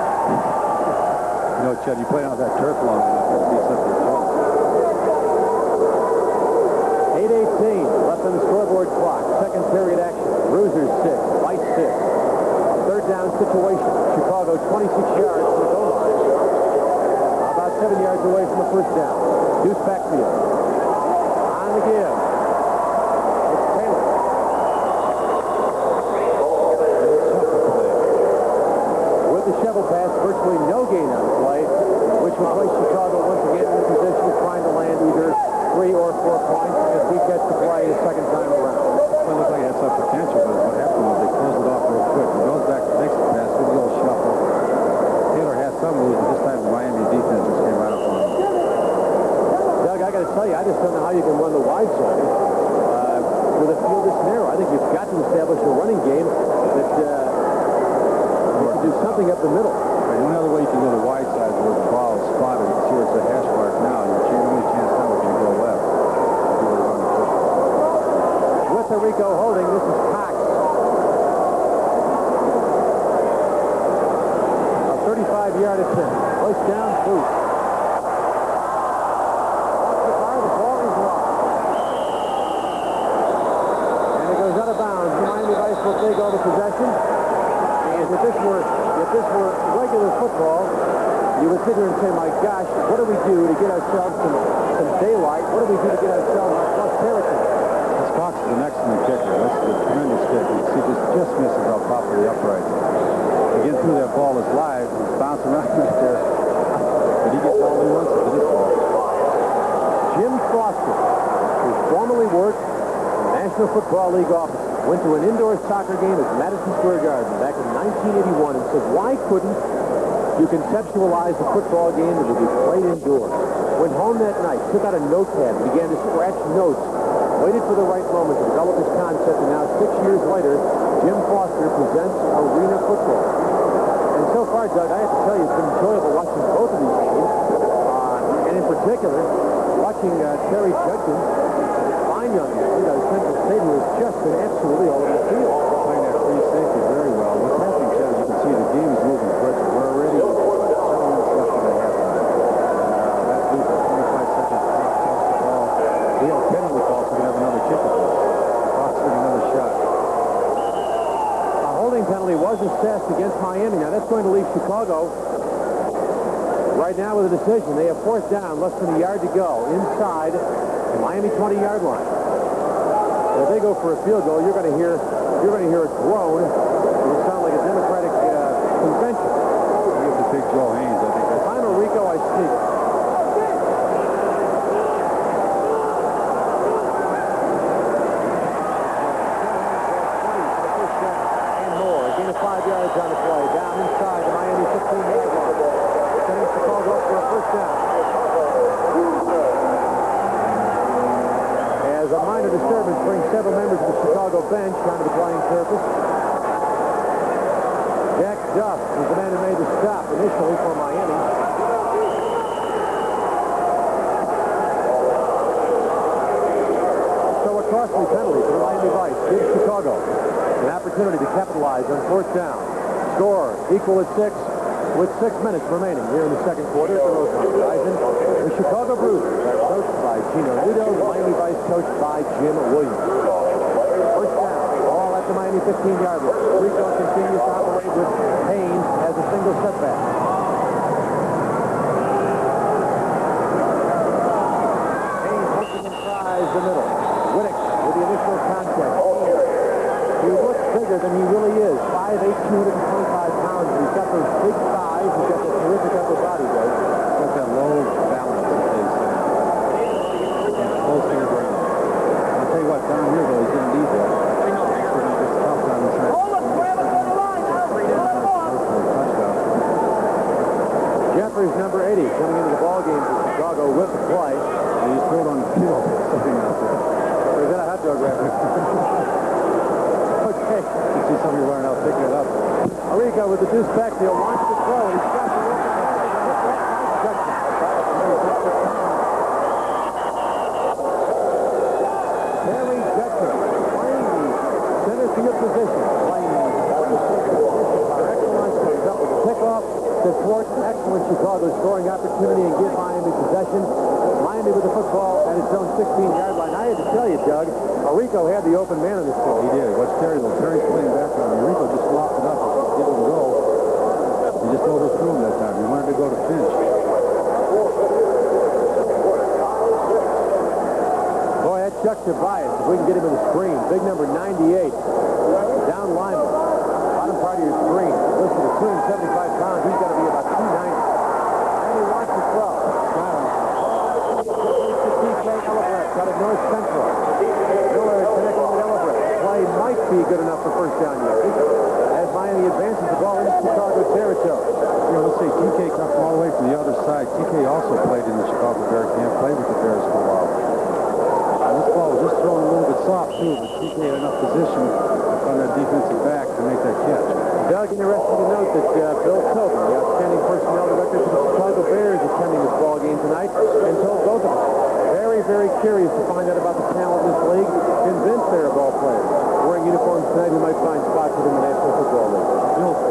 Chet, you played out that turf long enough. That beats up your toe. 8:18 left on the scoreboard clock. Second period action. Bruisers 6, Vise 6. A third down situation. Chicago 26 yards from the goal line. 7 yards away from the first down. Deuce backfield. On the give. It's Taylor. With the shovel pass, virtually no gain on the play, which will place Chicago once again in the position of trying to land either 3 or 4 points if he gets the play the second time around. Well, it looked like it had some potential, but what happened was they closed it off real quick. He goes back to the next pass, with the old shuffle. Taylor has some moves, but this time the Miami defense just came right up on him. Doug, I got to tell you, I just don't know how you can run the wide side with a field this narrow. I think you've got to establish a running game that you can do something up the middle. Right, the only other way you can go to the wide side is where the ball is spotted. You can see where it's a hash mark now. Your only chance now is going to go left. Puerto Rico holding. This is Cox. A 35-yard attempt. Push down, boot. Off the bar, the ball is lost. And it goes out of bounds. Miami Vice will take all the possession. And if this were regular football, you would sit here and say, my gosh, what do we do to get ourselves some daylight? What do we do to get ourselves plus territory? Cox is an excellent kicker. That's a tremendous kick. You see, just misses off top of the upright. Again, through that ball is live. He's bouncing around right there. But he gets all he wants to this ball. Jim Foster, who formerly worked in the National Football League office, went to an indoor soccer game at Madison Square Garden back in 1981 and said, why couldn't you conceptualize a football game that would be played indoors? Went home that night, took out a notepad, and began to scratch notes. Waited for the right moment to develop his concept, and now 6 years later, Jim Foster presents arena football. And so far, Doug, I have to tell you, it's been enjoyable watching both of these games, and in particular, watching Terry Judkins, fine young man, out of Central State, who has just been absolutely all over the field. Playing that free safety very well. What's happening, Chad, as you can see, the game is moving quicker. We're already 7 minutes left in the halftime. That leaves 25 seconds to toss the ball. We have penalty call, so we have another kick at this. Fox getting another shot. A holding penalty was assessed against Miami. Now that's going to leave Chicago right now with a decision. They have fourth down, less than a yard to go, inside the Miami 20-yard line. If they go for a field goal, you're going to hear a groan. It will sound like a Democratic convention. Give the big Joe Haynes. I think if I'm a Rico, I sneak. And more. A gain of 5 yards on the play. disturbance brings several members of the Chicago bench onto the playing surface. Jack Duff was the man who made the stop initially for Miami. So a costly penalty for the Miami Vice gives Chicago an opportunity to capitalize on fourth down. Score equal at 6 with 6 minutes remaining here in the second quarter at the Rosemont Horizon. The Chicago Bruisers are coached by Gino Nudo, the Miami Vice coached by Jim Williams. First down, all at the Miami 15-yard line. Rico continues to operate with Haynes as a single setback. Haynes looking and tries the middle. Winnick with the initial contact. He looks bigger than he really is. 5'8", 225 pounds. He's got those big thighs. He's got that terrific upper body, though. He's got that low balance, as they say. Low finger brain. I'll tell you what, down here, though, he's going to need that. It's tough down the side. Jeffers, number 80, coming into the ballgame for Chicago with the play. And he's thrown on the field. Something out there. Or is that a hot dog wrapper? Okay. You see somebody running out picking it up. Arrigo with the deuce backfield wants to throw. He's got the open. Terry Judkins playing the center field position. Playing the par excellence. Comes up with the pickoff to thwart an excellent Chicago scoring opportunity and give Miami possession. Miami with the football at its own 16-yard line. I had to tell you, Doug, Arrigo had the open man on this ball. He did. Watch Terry, though. Terry's playing back on him. Rico just flopped it up. Didn't go. He just overthrew him that time. He wanted to go to Finch. Boy, that Chuck to Vise, if we can get him in the screen. Big number 98. Down lineman. Bottom part of your screen. Listen to 275 pounds. He's got to be about 290. And he wants to throw. Got it north central. Miller connecting with Ellebrecht. Play might be good enough for first down yardage. As Miami advances the ball into Chicago territory. You know, let's say TK comes from all the way from the other side. TK also played in the Chicago Bear camp, played with the Bears for a while. This ball was just thrown a little bit soft, too, but TK had enough position on that defensive back to make that catch. Doug, interesting to note that Bill Tobin, the outstanding personnel director for the Chicago Bears, is attending this ball game tonight and told both of us. Very curious to find out about the talent in this league. Convinced they're ball players. Wearing uniforms tonight, we might find spots within the National Football League.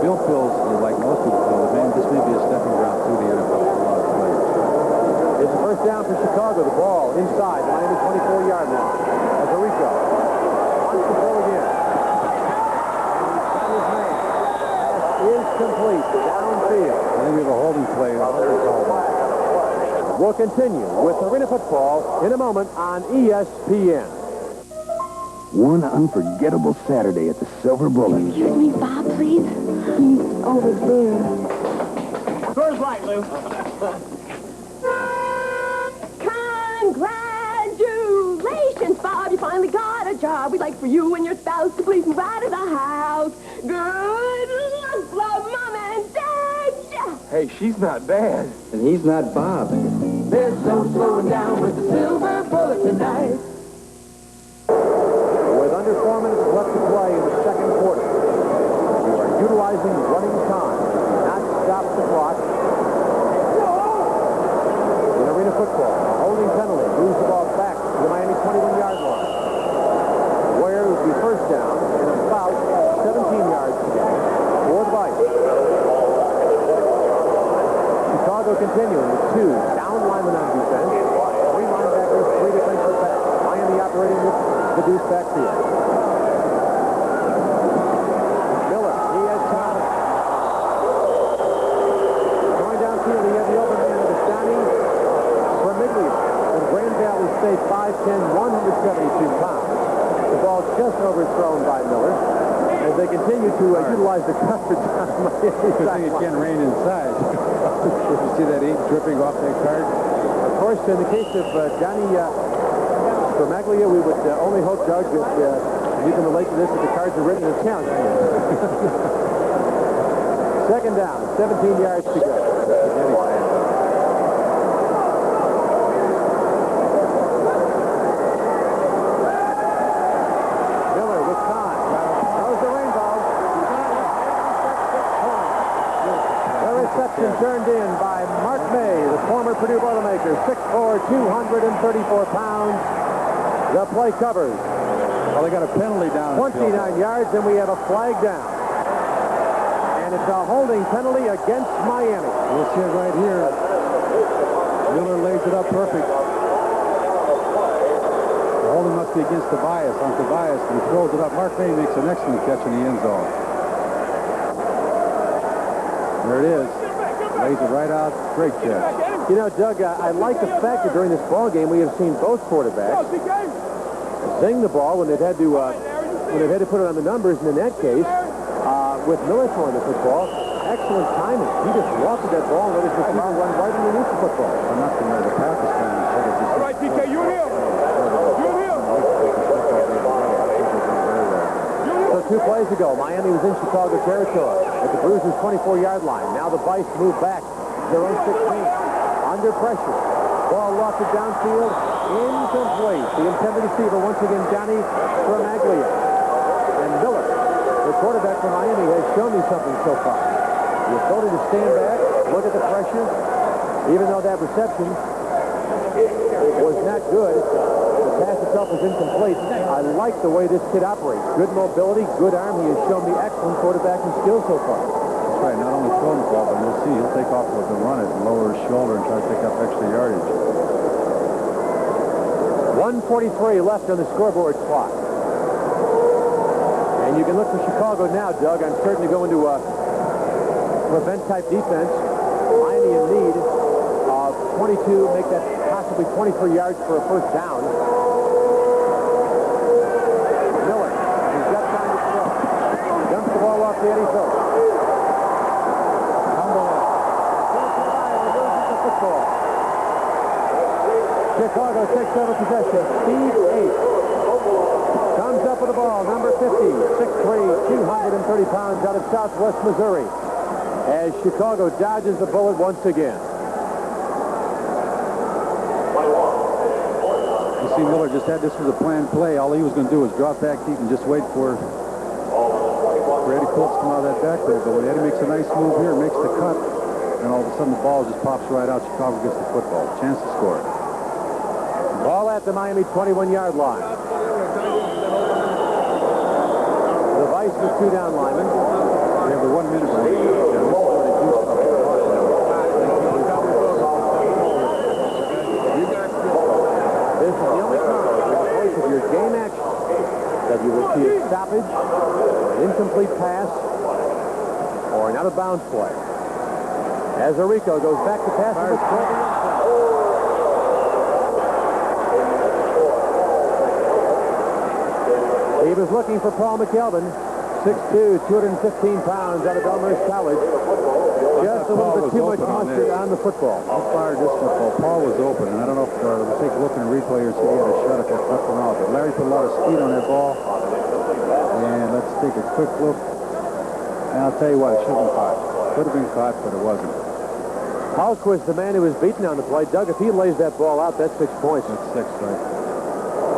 Bill feels, like most people feel, that this may be a stepping ground through the NFL for a lot of players. It's a first down for Chicago. The ball inside the Miami 24-yard line. As Arrigo wants to throw again. And he's got his man. Pass is complete. Downfield. I think we have a holding play. We'll continue with Arena Football in a moment on ESPN. One unforgettable Saturday at the Silver Bullet. Excuse me, Bob, please. He's over there. Door's light, Lou. Congratulations, Bob. You finally got a job. We'd like for you and your spouse to please move out of the house. Good luck, love, Mom and Dad. Hey, she's not bad. And he's not Bob. They're so slowing down with the Silver Bullet tonight. With under 4 minutes left to play in the second quarter, you are utilizing running time. Not stop the clock. In Arena Football, a holding penalty moves the ball back to the Miami 21-yard line, where it will be first down and about 17 yards to go for the Vice. Chicago continuing with 2 down linemen on defense, 3 linebackers, 3 defensive backs. Miami operating with the deuce backfield. Miller, he has time. Going downfield, he has the open man with Donnie Vermiglia from Grand Valley State, 5'10", 172 pounds. The ball just overthrown by Miller as they continue to utilize the coverage on Miami. Good thing it can't rain inside. You see that ink dripping off that card? Of course, in the case of Donnie Vermiglia, we would only hope, Doug, that you can relate to this if the cards are written in Italian. Second down, 17 yards to go. Balzer, 6'4", 234 pounds. The play covers. Well, they got a penalty down. 29 yards, and we have a flag down. And it's a holding penalty against Miami. We'll see it right here. Miller lays it up perfect. The holding must be against Tobias on Tobias, and he throws it up. Mark May makes an excellent catch in the end zone. There it is. Lays it right out. Great catch. You know, Doug, I like the fact that during this ball game we have seen both quarterbacks zing the ball when they've had to put it on the numbers, and in that case, with Miller throwing the football, excellent timing. He just lofted that ball and let his receiver run right underneath the football. I'm not going to the Pakistan. All right, PK, you're here. You're here. So 2 plays ago, Miami was in Chicago territory at the Bruisers' 24-yard line. Now the Vise move back to their own 16. Under pressure. Ball lofted downfield. Incomplete. The intended receiver, once again, Johnny Stramaglia. And Miller, the quarterback for Miami, has shown me something so far. The ability to stand back, look at the pressure. Even though that reception was not good, the pass itself was incomplete. I like the way this kid operates. Good mobility, good arm. He has shown me excellent quarterbacking skills so far. That's right. Not only throwing the ball, but you'll see he'll take off with the run it and lower his shoulder and try to pick up extra yardage. 1:43 left on the scoreboard clock. And you can look for Chicago now, Doug. I'm certain to go into a prevent-type defense. Miami in need of 22, make that possibly 23 yards for a first down. Miller, he's got time to throw. Dumps the ball off to Eddie Phillips. Chicago takes over possession. Speed 8. Comes up with the ball. Number 50. 6'3", 230 pounds out of Southwest Missouri. As Chicago dodges the bullet once again. You see Miller just had this was a planned play. All he was going to do was drop back deep and just wait for Eddie Phillips to come out of that backfield. But when Eddie makes a nice move here, makes the cut, and all of a sudden the ball just pops right out. Chicago gets the football. Chance to score. Ball at the Miami 21-yard line. The Vise with 2 down linemen. We have the 1 minute break. This is the only time in the course of your game action that you will see a stoppage, an incomplete pass, or an out-of-bounds play. As Arico goes back to pass number 12. He was looking for Paul McKelvin, 6'2", 215 pounds out of Elmhurst College. Just a little bit too much mustard on the football. How fired this football? Paul was open, and I don't know if we'll take a look in the replay or see he had a shot at that foot from out. But Larry put a lot of speed on that ball. And let's take a quick look. And I'll tell you what, it should have been caught. Could have been caught, but it wasn't. Hallquist, the man who was beaten on the play. Doug, if he lays that ball out, that's 6 points. That's 6, right?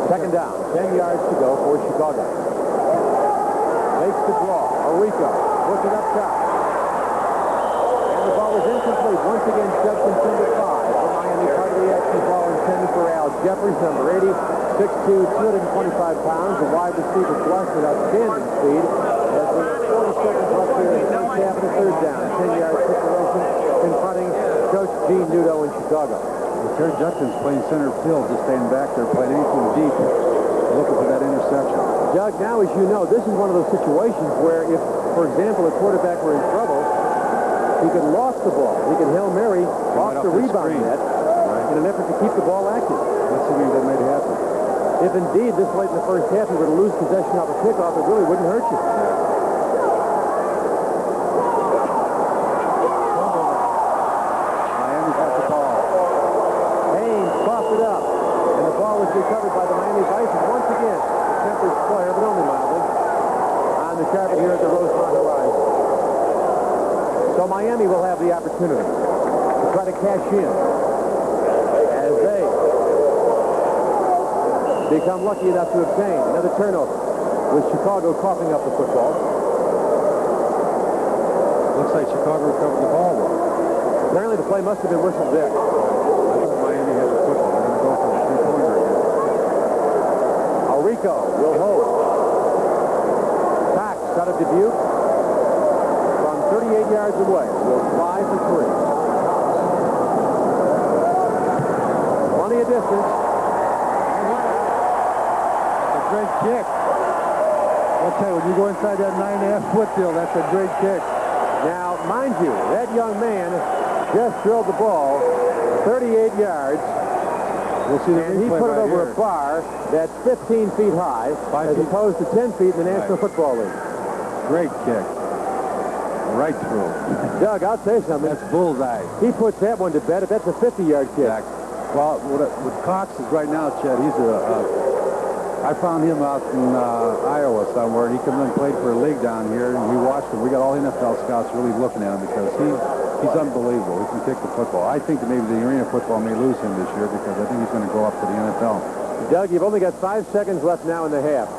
Second down, 10 yards to go for Chicago. Makes the draw. Arico puts it up top. And the ball is incomplete. Once again, Judkins number 5 for Miami. Part of the action ball intended for Al Jeffers, number 80. 6'2", 225 pounds. A wide receiver blessed with outstanding speed. As we have 40 seconds left here in the first half of the third down. 10-yard situation confronting Coach Gene Nudo in Chicago. Terry Judkins playing center field, just staying back there, playing anything deep, looking for that interception. Doug, now as you know, this is one of those situations where if, for example, a quarterback were in trouble, he could lost the ball. He could Hail Mary off the rebound net in an effort to keep the ball active. Let's see if that might happen. If indeed this late in the first half he were to lose possession off a kickoff, it really wouldn't hurt you. Miami's got the ball. Haynes coughed it up, and the ball was recovered by the Miami Vise. Once again, tempered player, but only mildly, on the carpet here at the Rosemont Horizon. So Miami will have the opportunity to try to cash in as they become lucky enough to obtain another turnover with Chicago coughing up the football. Looks like Chicago recovered the ball well. Apparently the play must have been whistled there. I thought Miami Rico will hold. Pax out of Dubuque from 38 yards away. Will fly for 3. Plenty of distance. That's a great kick. I'll tell you, when you go inside that 9.5-foot field, that's a great kick. Now, mind you, that young man just drilled the ball 38 yards. We'll see the and he replay put it right over here. a bar that's 15 feet high, 5 as feet. opposed to 10 feet in the National Football League. Great kick. Right through. Doug, I'll tell you something. That's bullseye. He puts that one to bed if that's a 50-yard kick. Exactly. Well, with Cox is right now, Chet, he's I found him out in Iowa somewhere, and he came and played for a league down here, and we watched him. We got all the NFL scouts really looking at him because he's unbelievable. He can kick the football. I think that maybe the arena football may lose him this year because I think he's going to go up to the NFL. Doug, you've only got 5 seconds left now in the half.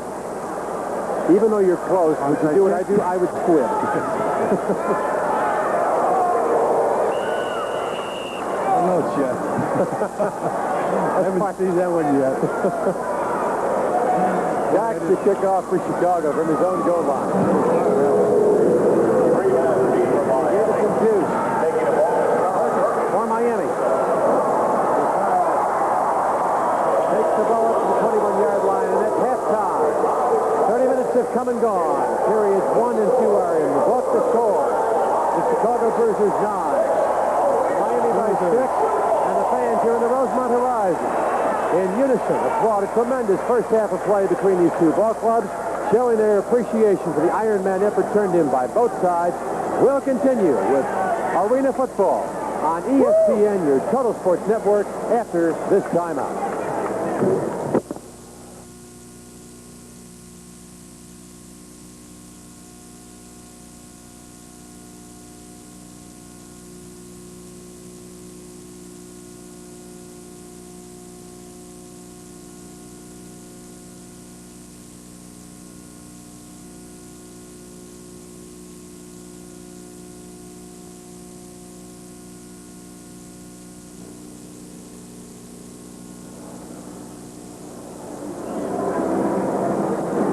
Even though you're close, would you do what I do? I would squib. I know, Chet. I haven't seen that one yet. Jack's the kickoff for Chicago from his own goal line. Gave it some juice. For Miami. Takes the ball up to the 21-yard line, and that's halftime. 30 minutes have come and gone. Periods 1 and 2 are in the book. The score. The Chicago Bruisers 9. Miami by 6. And the fans here in the Rosemont Horizon in unison applaud a tremendous first half of play between these two ball clubs, showing their appreciation for the Iron Man effort turned in by both sides. We'll continue with Arena Football on ESPN, your Total Sports Network, after this timeout.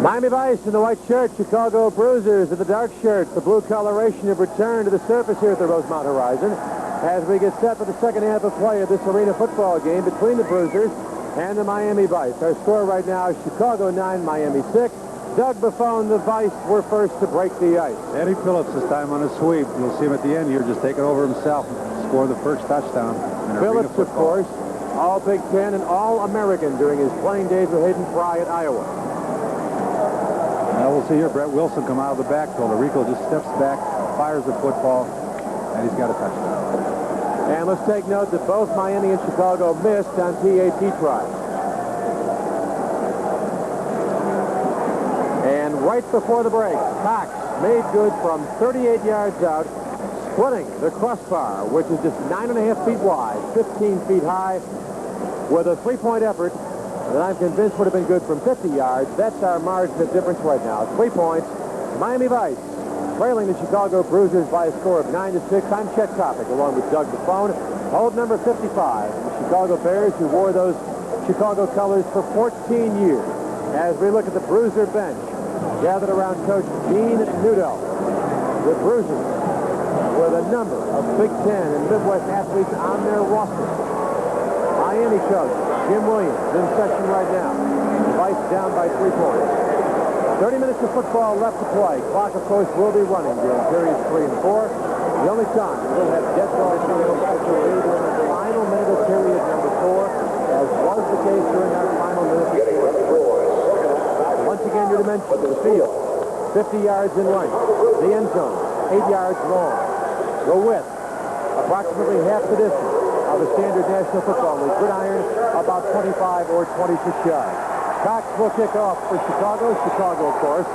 Miami Vice in the white shirt, Chicago Bruisers in the dark shirts. The blue coloration have returned to the surface here at the Rosemont Horizon as we get set for the second half of play of this arena football game between the Bruisers and the Miami Vice. Our score right now is Chicago 9, Miami 6. Doug Buffone, the Vice, were first to break the ice. Eddie Phillips this time on a sweep. You'll see him at the end here, just take it over himself, score the first touchdown. Phillips, of course, all Big Ten and all American during his playing days with Hayden Fry at Iowa. Now we'll see here Brett Wilson come out of the backfield. Rico just steps back, fires the football, and he's got a touchdown. And let's take note that both Miami and Chicago missed on PAT tries. And right before the break, Cox made good from 38 yards out, splitting the crossbar, which is just 9.5 feet wide, 15 feet high, with a three-point effort that I'm convinced would have been good from 50 yards. That's our margin of difference right now. 3 points. Miami Vice trailing the Chicago Bruisers by a score of 9-6. I'm Chet Coppock along with Doug Buffone. Hold number 55. The Chicago Bears, who wore those Chicago colors for 14 years. As we look at the Bruiser bench gathered around Coach Gene Nudell. The Bruisers with a number of Big Ten and Midwest athletes on their roster. Miami coach Jim Williams in session right now. Vice down by 3 points. 30 minutes of football left to play. Clock, of course, will be running during periods 3 and 4. The only time we'll have dead ball coming over to lead in the final minute of period number 4, as was the case during our final minute of period 3. Once again, your dimension, the field, 50 yards in length. The end zone, 8 yards long. The width, approximately half the distance of a standard National Football League gridiron, about 25 or 26 yards. Cox will kick off for Chicago. Chicago, of course,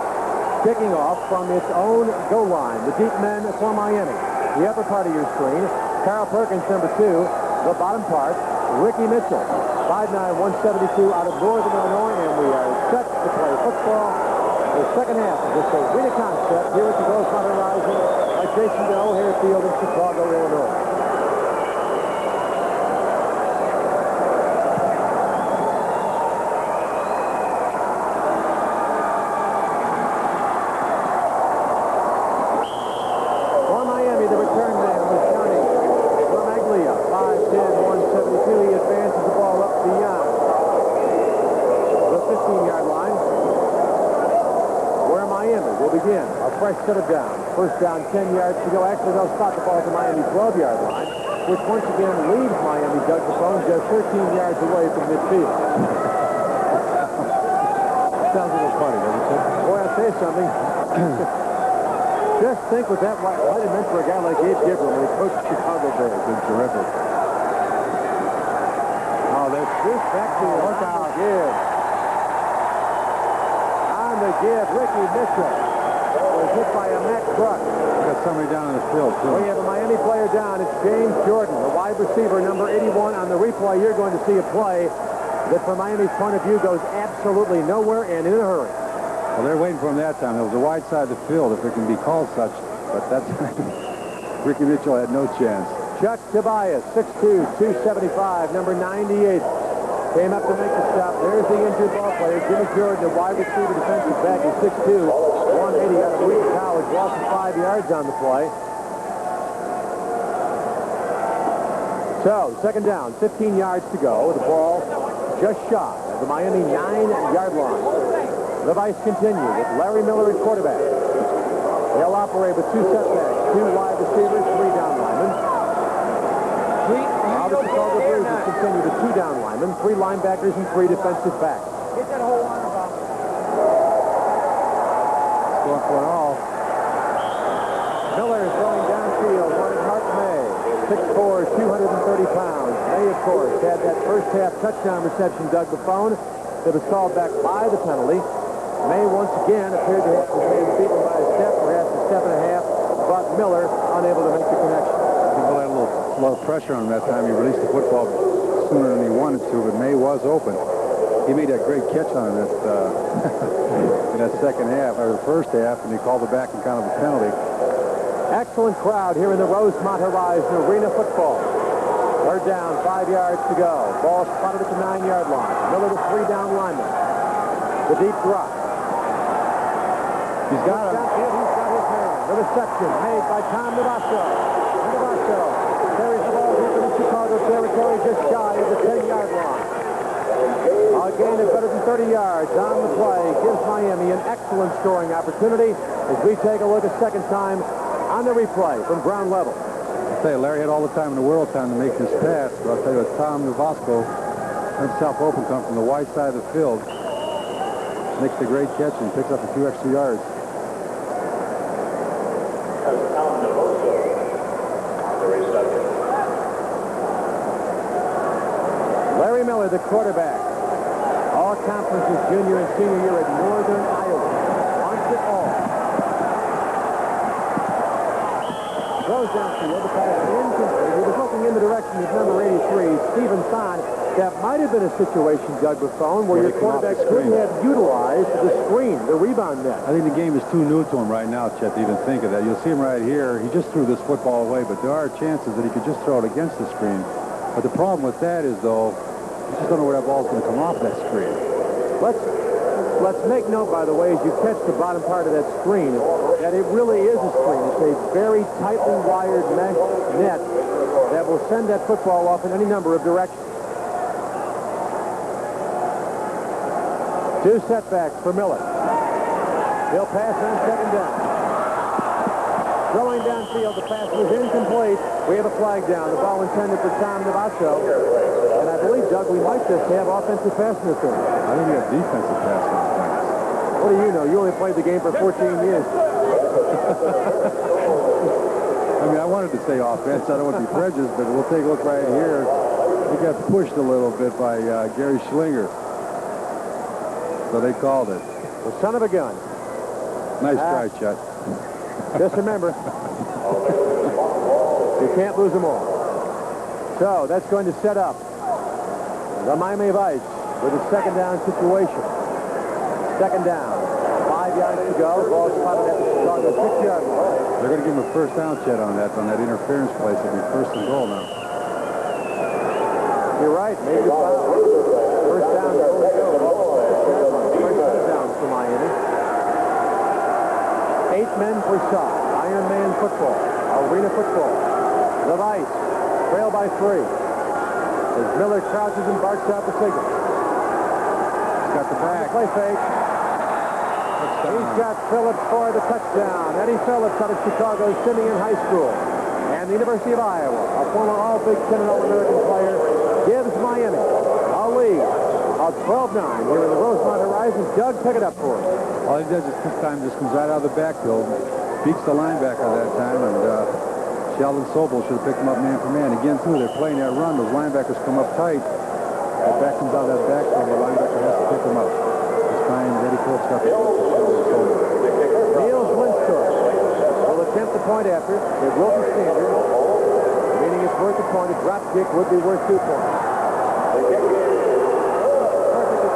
kicking off from its own goal line. The deep men for Miami. The upper part of your screen, Carl Perkins, number 2. The bottom part, Ricky Mitchell, 5'9", 172 out of Northern Illinois, and we are set to play football. The second half of this arena concept here at the Rosemont Horizon, adjacent to O'Hare Field in Chicago, Illinois. will begin. A fresh set of downs. First down, 10 yards to go. Actually, they'll spot the ball at the Miami 12-yard line, which once again leaves Miami, Doug Buffone, just 13 yards away from midfield. Sounds a little funny, doesn't it? Boy, I'll say something. Just think what that might have meant for a guy like Abe Gibbon when he coached Chicago Bears. It's been terrific. Oh, there's this back to look out. Give. On the give, Ricky Mitchell was hit by a Mack truck. Got somebody down in the field, too. We have a Miami player down. It's James Jordan, the wide receiver, number 81. On the replay, you're going to see a play that, from Miami's point of view, goes absolutely nowhere and in a hurry. Well, they're waiting for him that time. It was the wide side of the field, if it can be called such. But that's Ricky Mitchell had no chance. Chuck Tobias, 6'2", 275, number 98. Came up to make the stop. There's the injured ball player, Jimmy Jordan, the wide receiver defensive back. He's 6'2", 180 out of Wheaton College. Lost 5 yards on the play. So, second down, 15 yards to go. The ball just shy of the Miami 9-yard line. The Vise continue with Larry Miller at quarterback. They'll operate with 2 setbacks, 2 wide receivers, 3 down linemen. Now the Chicago Bruisers continue with 2 down linemen, 3 linebackers, and 3 defensive backs. Get that whole line about. Going for it all. Miller is throwing downfield, wanted Mark May, 6'4", 230 pounds. May, of course, had that first half touchdown reception, Doug Buffone, that was called back by the penalty. May once again appeared to have been beaten by a step, perhaps a step and a half, but Miller unable to make the connection. People had a lot of pressure on him that time. He released the football sooner than he wanted to, but May was open. He made that great catch on him in that second half, or the first half, and he called it back in kind of a penalty. Excellent crowd here in the Rosemont Horizon Arena football. Third down, 5 yards to go. Ball spotted at the 9-yard line. Miller with 3 down linemen. The deep drop. He's got him. He's got his man. The reception made by Tom Navasso. Navasso carries the ball deep into Chicago territory, just shy of the 10-yard line. A gain of better than 30 yards on the play gives Miami an excellent scoring opportunity as we take a look a second time on the replay from ground level. I'll tell you, Larry had all the time in the world to make this pass, but I'll tell you what, Tom Navasso himself open, come from the wide side of the field, makes a great catch and picks up a few extra yards. Larry Miller, the quarterback. All conferences junior and senior year at Northern Iowa. Wants it all. Throws downfield, the pass incomplete. He was looking in the direction of number 83, Stephen Thon. That might have been a situation, Doug Buffone, where your quarterback could have utilized the screen, the rebound net. I think the game is too new to him right now, Chet, to even think of that. You'll see him right here. He just threw this football away, but there are chances that he could just throw it against the screen. But the problem with that is, though, you just don't know where that ball's going to come off that screen. Let's make note, by the way, as you catch the bottom part of that screen, that it really is a screen. It's a very tightly wired mesh net that will send that football off in any number of directions. 2 setbacks for Miller. He'll pass on second down. Throwing downfield, the pass was incomplete. We have a flag down. The ball intended for Tom Navasso. And I believe, Doug, we might just have offensive pass interference. I think we have defensive pass interference. What do you know? You only played the game for 14 years. I mean, I wanted to say offense. I don't want to be prejudiced, but we'll take a look right here. We got pushed a little bit by Gary Schlinger. So they called it. The son of a gun. Nice try, Chet. Just remember, you can't lose them all. So that's going to set up the Miami Vise with a second down situation. Second down. 5 yards to go. Ball spotted at the Chicago 6-yard line. They're going to give him a first down, Chet, on that interference play. So it'll be first and goal now. You're right. Maybe first down. First down for Miami. 8 men per side. Iron Man football. Arena football. The Vise trail by 3. As Miller crouches and barks out the signal. He's got the back. Play fake. He's got Phillips for the touchdown. Eddie Phillips out of Chicago's Simeon High School. And the University of Iowa, a former All-Big Ten and All-American player, gives Miami a lead of 12-9 here in the Rosemont Horizon. Doug, pick it up for us. All he does is this time just comes right out of the backfield, beats the linebacker that time, and Sheldon Sobel should have picked him up man for man. Again, too, they're playing that run. Those linebackers come up tight. The back comes out of that backfield. The linebacker has to pick him up. This time, Eddie Phillips got the Sheldon Sobel. Niels Winstorf will attempt the point after. It will be standard, meaning it's worth a point. A drop kick would be worth 2 points.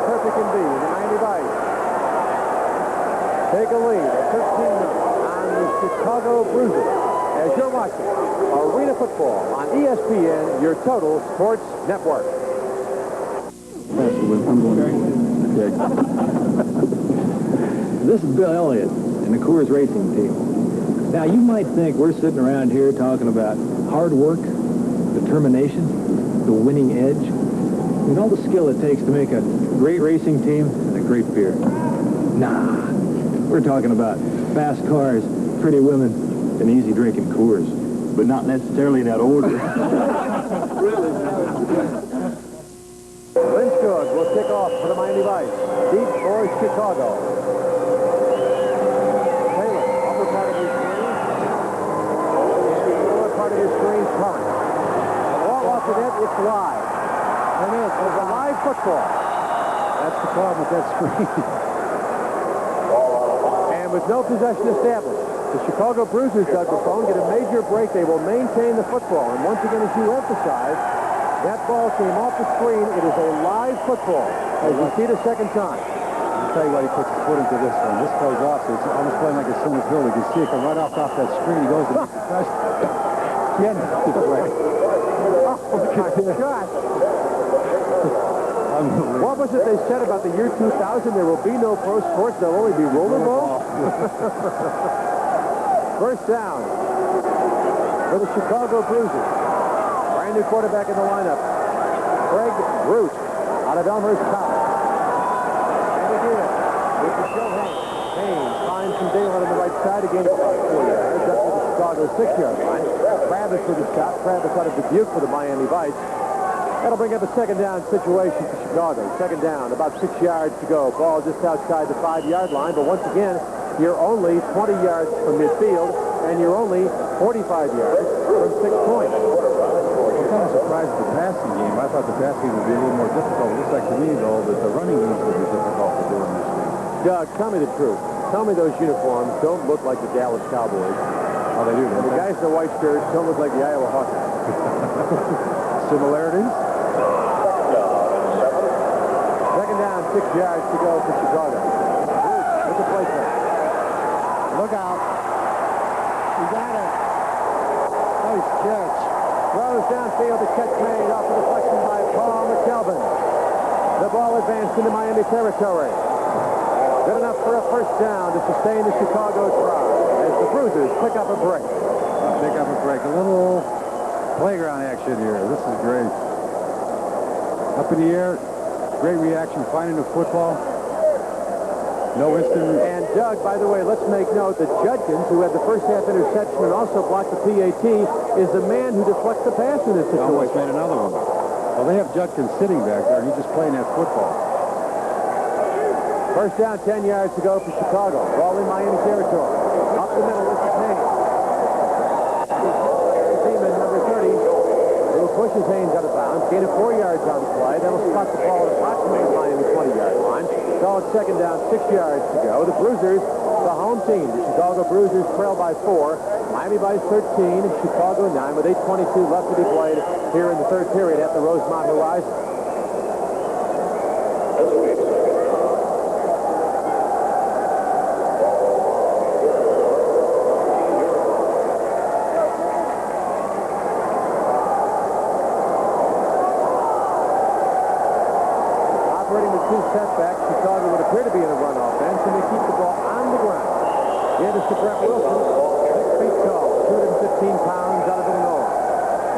Perfect indeed. The Miami Vice take a lead at 13-9 on the Chicago Bruisers as you're watching Arena Football on ESPN, your total sports network. This is Bill Elliott and the Coors Racing Team. Now, you might think we're sitting around here talking about hard work, determination, the winning edge, and all the skill it takes to make a great racing team and a great beer. Nah, we're talking about fast cars, pretty women, and easy drinking Coors. But not necessarily in that order. Lynchburg will kick off for the Miami Vice. Deep for Chicago. Taylor, upper part of his screen. Lower part of his screen, current. Ball off the net, it's live. And it's a live football. That's the problem with that screen. And with no possession established, the Chicago Bruisers, Doug Buffone, get a major break. They will maintain the football. And once again, as you emphasize, that ball came off the screen. It is a live football, as you see the second time. I'll tell you why he puts his foot into this one. This goes off, so it's almost playing like a center field. You can see it can run off that screen. He goes to make the touchdown. Again, it's away. Oh, my gosh. What was it they said about the year 2000? There will be no pro sports. There'll only be rollerball. First down for the Chicago Bruisers. Brand new quarterback in the lineup, Craig Root, out of Elmhurst College. And again, with the show Haynes. Haynes finds some daylight on the right side, again about 4 yards, up to the Chicago 6-yard line. Travis with the stop. Travis out of Dubuque for the Miami Vice. That'll bring up a second down situation for Chicago. Second down, about 6 yards to go. Ball just outside the 5-yard line, but once again, you're only 20 yards from midfield, and you're only 45 yards from 6 points. I'm kind of surprised at the passing game. I thought the passing would be a little more difficult. It looks like to me, though, that the running games would be difficult to do in this game. Doug, tell me the truth. Tell me those uniforms don't look like the Dallas Cowboys. Oh, they do. And the guys in the white shirts don't look like the Iowa Hawkeyes. Similarities? Second down, 6 yards to go for Chicago. With the play play. Look out. You got it. Nice catch. Throws downfield to Chet made off the deflection by Paul McKelvin. The ball advanced into Miami territory. Good enough for a first down to sustain the Chicago drive as the Bruisers pick up a break. Pick up a break. A little playground action here. This is great. Up in the air. Great reaction, finding the football. No instant. And Doug, by the way, let's make note that Judkins, who had the first half interception and also blocked the PAT, is the man who deflects the pass in this situation. Almost made another one. Well, they have Judkins sitting back there, and he's just playing that football. First down, 10 yards to go for Chicago. Ball in Miami territory. Up the middle, this is Haynes. Seaman, number 30, who pushes Haynes out of bounds. Gain of 4 yards on the play. That'll spot the ball at approximately the Miami 20-yard line. Solid second down, 6 yards to go. The Bruisers, the home team. The Chicago Bruisers trail by 4. Miami by 13. Chicago 9 with 8:22 left to be played here in the third period at the Rosemont Horizon. Setback, Chicago would appear to be in a run offense, and they keep the ball on the ground. Give us to Brett Wilson, 6 feet tall, 215 pounds out of Illinois.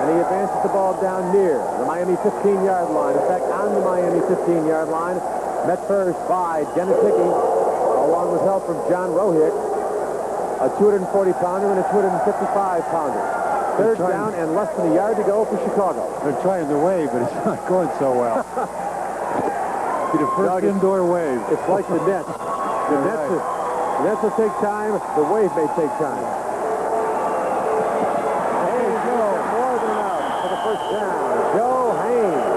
And he advances the ball down near the Miami 15-yard line. In fact, on the Miami 15-yard line, met first by Genesicki. A along with help from John Rohick, a 240-pounder and a 255-pounder. Third down and less than a yard to go for Chicago. They're trying the wave, but it's not going so well. Be the first indoor wave. It's like the Nets. The Nets will take time. The wave may take time. Haynes more than enough for the first down. Joe Haynes.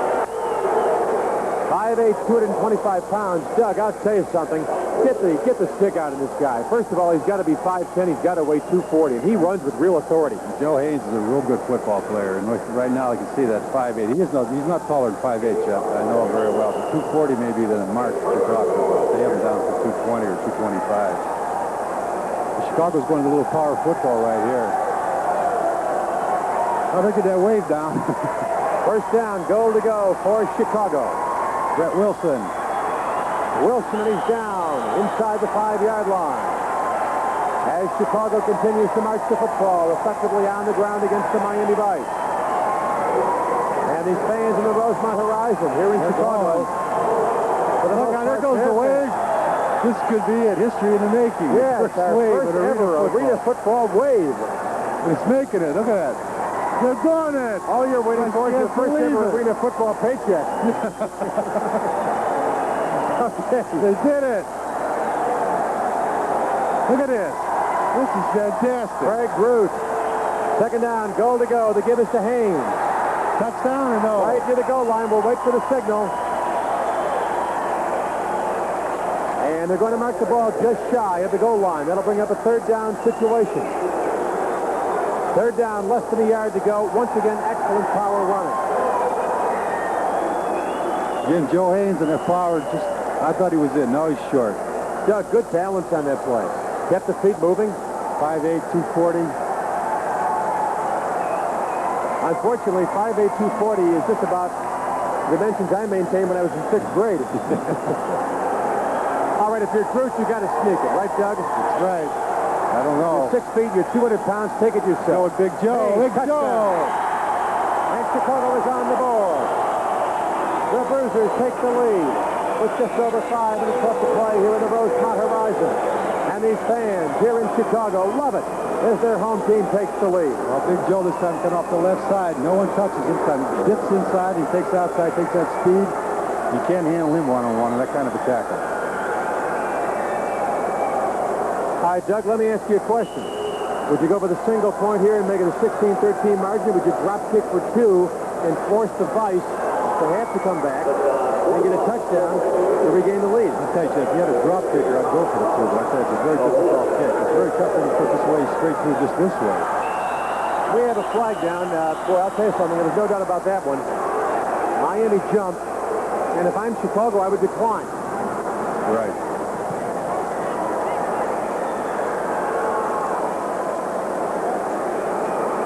5'8", 225 pounds. Doug, I'll tell you something. Get the stick out of this guy. First of all, he's got to be 5'10". He's got to weigh 240, and he runs with real authority. Joe Haynes is a real good football player, and right now I can see that 5'8". He's not taller than 5'8", Jeff. I know him very well. But 240 may be the mark you're talking about. They have him down for 220 or 225. Chicago's going to a little power football right here. Oh, look at that wave down. First down, goal to go for Chicago. Brett Wilson. Wilson, and he's down inside the 5-yard line. As Chicago continues to march the football effectively on the ground against the Miami Vice. And these fans in the Rosemont Horizon here in Chicago. Look, there goes the wave. This could be it. History in the making. Yes, our first ever arena football wave. It's making it. Look at that. They're doing it. All you're waiting for is your first ever arena football paycheck. Okay, they did it. Look at this. This is fantastic. Craig Root. Second down, goal to go. They give us to Haynes. Touchdown or no? Right near the goal line. We'll wait for the signal. And they're going to mark the ball just shy of the goal line. That'll bring up a third down situation. Third down, less than a yard to go. Once again, excellent power running. Again, Joe Haynes and that power just, I thought he was in. Now he's short. Doug, good balance on that play. Kept the feet moving. 5'8", 240. Unfortunately, 5'8", 240 is just about the dimensions I maintained when I was in 6th grade. All right, if you're Cruz, you got to sneak it, right, Doug? That's right. I don't know. You're 6 feet, you're 200 pounds, take it yourself. Go with Big Joe. Hey, Big Joe. And Chicago is on the board. The Bruisers take the lead with just over 5 minutes left to play here in the Rosemont Horizon. And these fans here in Chicago love it as their home team takes the lead. Well, Big Joe this time coming off the left side. No one touches him. He dips inside. He takes outside, takes that speed. You can't handle him one-on-one in that kind of a tackle. All right, Doug, let me ask you a question. Would you go for the single point here and make it a 16-13 margin? Would you drop kick for 2 and force the Vice to have to come back and get a touchdown to regain the lead? I'll tell you, if you had a drop kicker, I'd go for the 2, but I said it's a very difficult kick. It's very tough to put this way straight through just this way. We have a flag down. Boy, I'll tell you something. There's no doubt about that one. Miami jumped, and if I'm Chicago, I would decline. Right.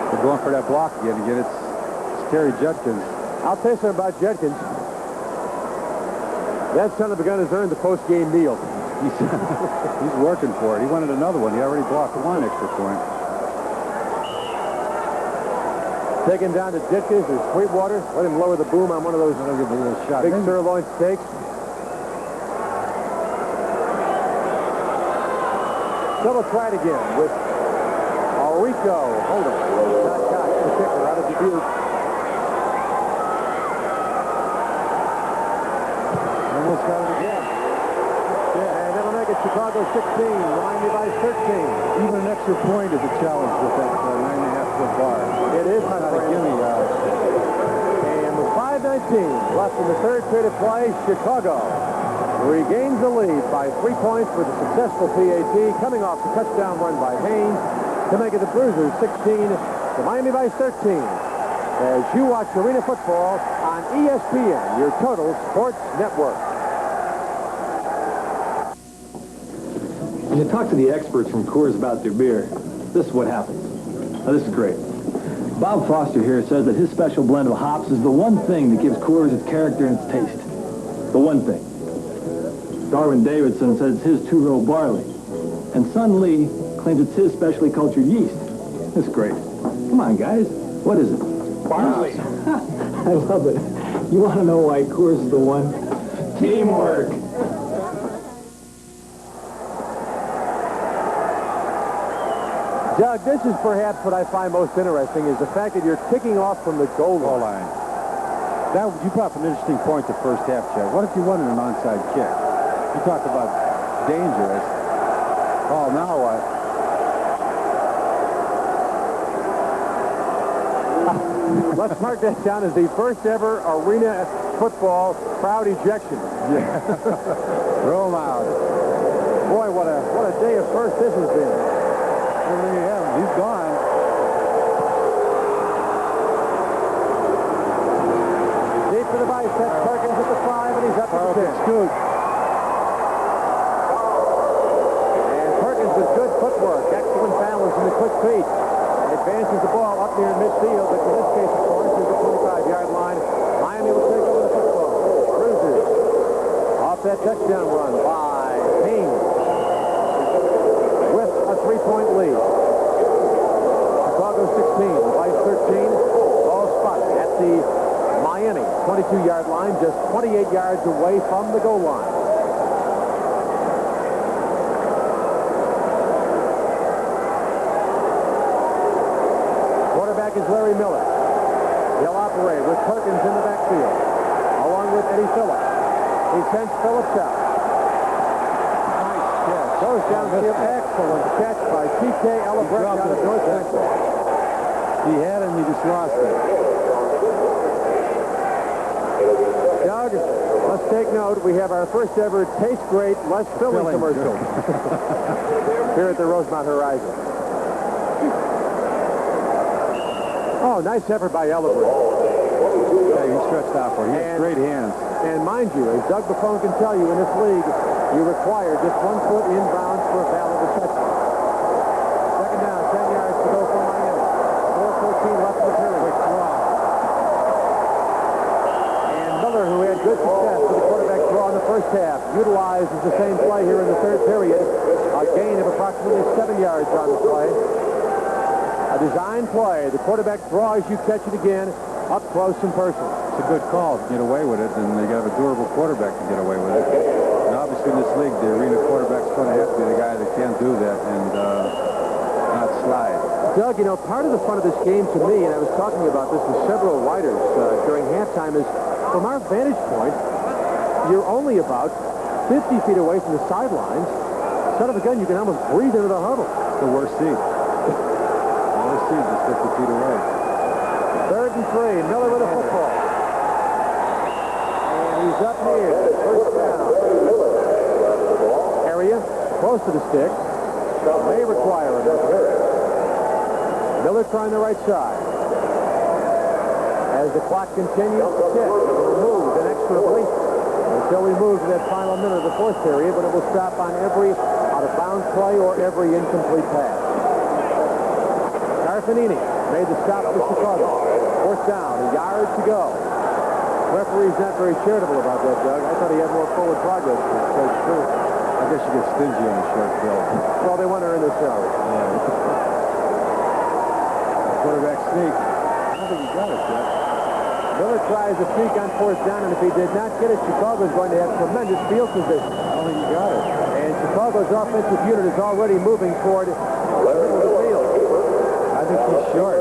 They're going for that block again. It's Terry Judkins. I'll tell you something about Judkins. That son of a gun has earned the post-game meal. He's working for it. He wanted another one. He already blocked one extra point. Taken down to Judkins or Sweetwater. Let him lower the boom on one of those I'll give him a little shot. big sirloin steaks. So we'll try it again with Rico. Hold it. Not Cox, the kicker out of Dubuque. Almost got it again. Yeah, and that'll make it Chicago 16, Miami Vice 13. Even an extra point is a challenge with that 9.5-foot bar. It is my Not a friend. gimme. And with 5:19 left in the third period of play, Chicago regains the lead by 3 points with a successful PAT coming off the touchdown run by Haynes to make it the Bruisers 16 to Miami Vice 13. As you watch arena football on ESPN, your total sports network. When you talk to the experts from Coors about their beer, this is what happens. Now, this is great. Bob Foster here says that his special blend of hops is the one thing that gives Coors its character and its taste. The one thing. Darwin Davidson says it's his two-row barley. And Sun Lee claims it's his specially cultured yeast. It's great. Come on, guys. What is it? Barley. I love it. You want to know why Coors is the one? Teamwork. Doug, this is perhaps what I find most interesting is the fact that you're kicking off from the goal line. You brought up an interesting point the first half, Chet. What if you wanted an onside kick? You talked about dangerous. Oh, now what? Let's mark that down as the first ever arena football crowd ejection. Yeah. Roll out. Boy, what a day of first this has been. And there you have him. He's gone. Deep to the bicep. Perkins at the 5, and he's up to the 10. Scoot. And Perkins with good footwork. Excellent balance and a quick feet. Advances the ball up near midfield, but in this case, of course, is the 25-yard line. Miami will take over the football. Bruisers off that touchdown run by Payne with a 3-point lead. Chicago 16, Vice 13. Ball spotted at the Miami 22-yard line, just 28 yards away from the goal line. Quarterback is Larry Miller. He'll operate with Perkins in the backfield, along with Eddie Phillips. He sends Phillips out. Nice catch. Goes downfield. Excellent catch by T.K. Ellebrecht out of North Central. He had him, he just lost it. Doug, let's take note. We have our first ever Taste Great, less filling commercial here at the Rosemont Horizon. Oh, nice effort by Ellebrecht. Yeah, he stretched out for it. He has great hands. And mind you, as Doug Buffone can tell you, in this league, you require just 1 foot inbounds for a valid reception. Second down, 10 yards to go for Miami. 4:14 left in the period. Quick draw. And Miller, who had good success with the quarterback draw in the first half, utilizes the same play here in the third period. A gain of approximately 7 yards on the play. A design play. The quarterback draws, you catch it again, up close and personal. It's a good call to get away with it, and they got a durable quarterback to get away with it. And obviously in this league, the arena quarterback's going to have to be the guy that can do that and not slide. Doug, you know, part of the fun of this game to me, and I was talking about this with several writers during halftime, is from our vantage point, you're only about 50 feet away from the sidelines. Son of a gun, you can almost breathe into the huddle. The worst seat. The worst seat is 50 feet away. 3rd and 3. Miller with a football. And he's up near. First down. Area close to the stick. May require it. Miller trying the right side. As the clock continues to tick, it'll move inexorably until we move to that final minute of the fourth period, but it will stop on every out-of-bounds play or every incomplete pass. Carfanini made the stop for Chicago. 4th down, a yard to go. Referee's not very charitable about that, Doug. I thought he had more forward progress. I guess you get stingy on a short field. Well, they want to earn their salary. Yeah. Quarterback sneak. I don't think he got it yet. Miller tries a sneak on 4th down, and if he did not get it, Chicago's going to have tremendous field position. I don't think he got it. And Chicago's offensive unit is already moving toward the middle of the field. I think he's short.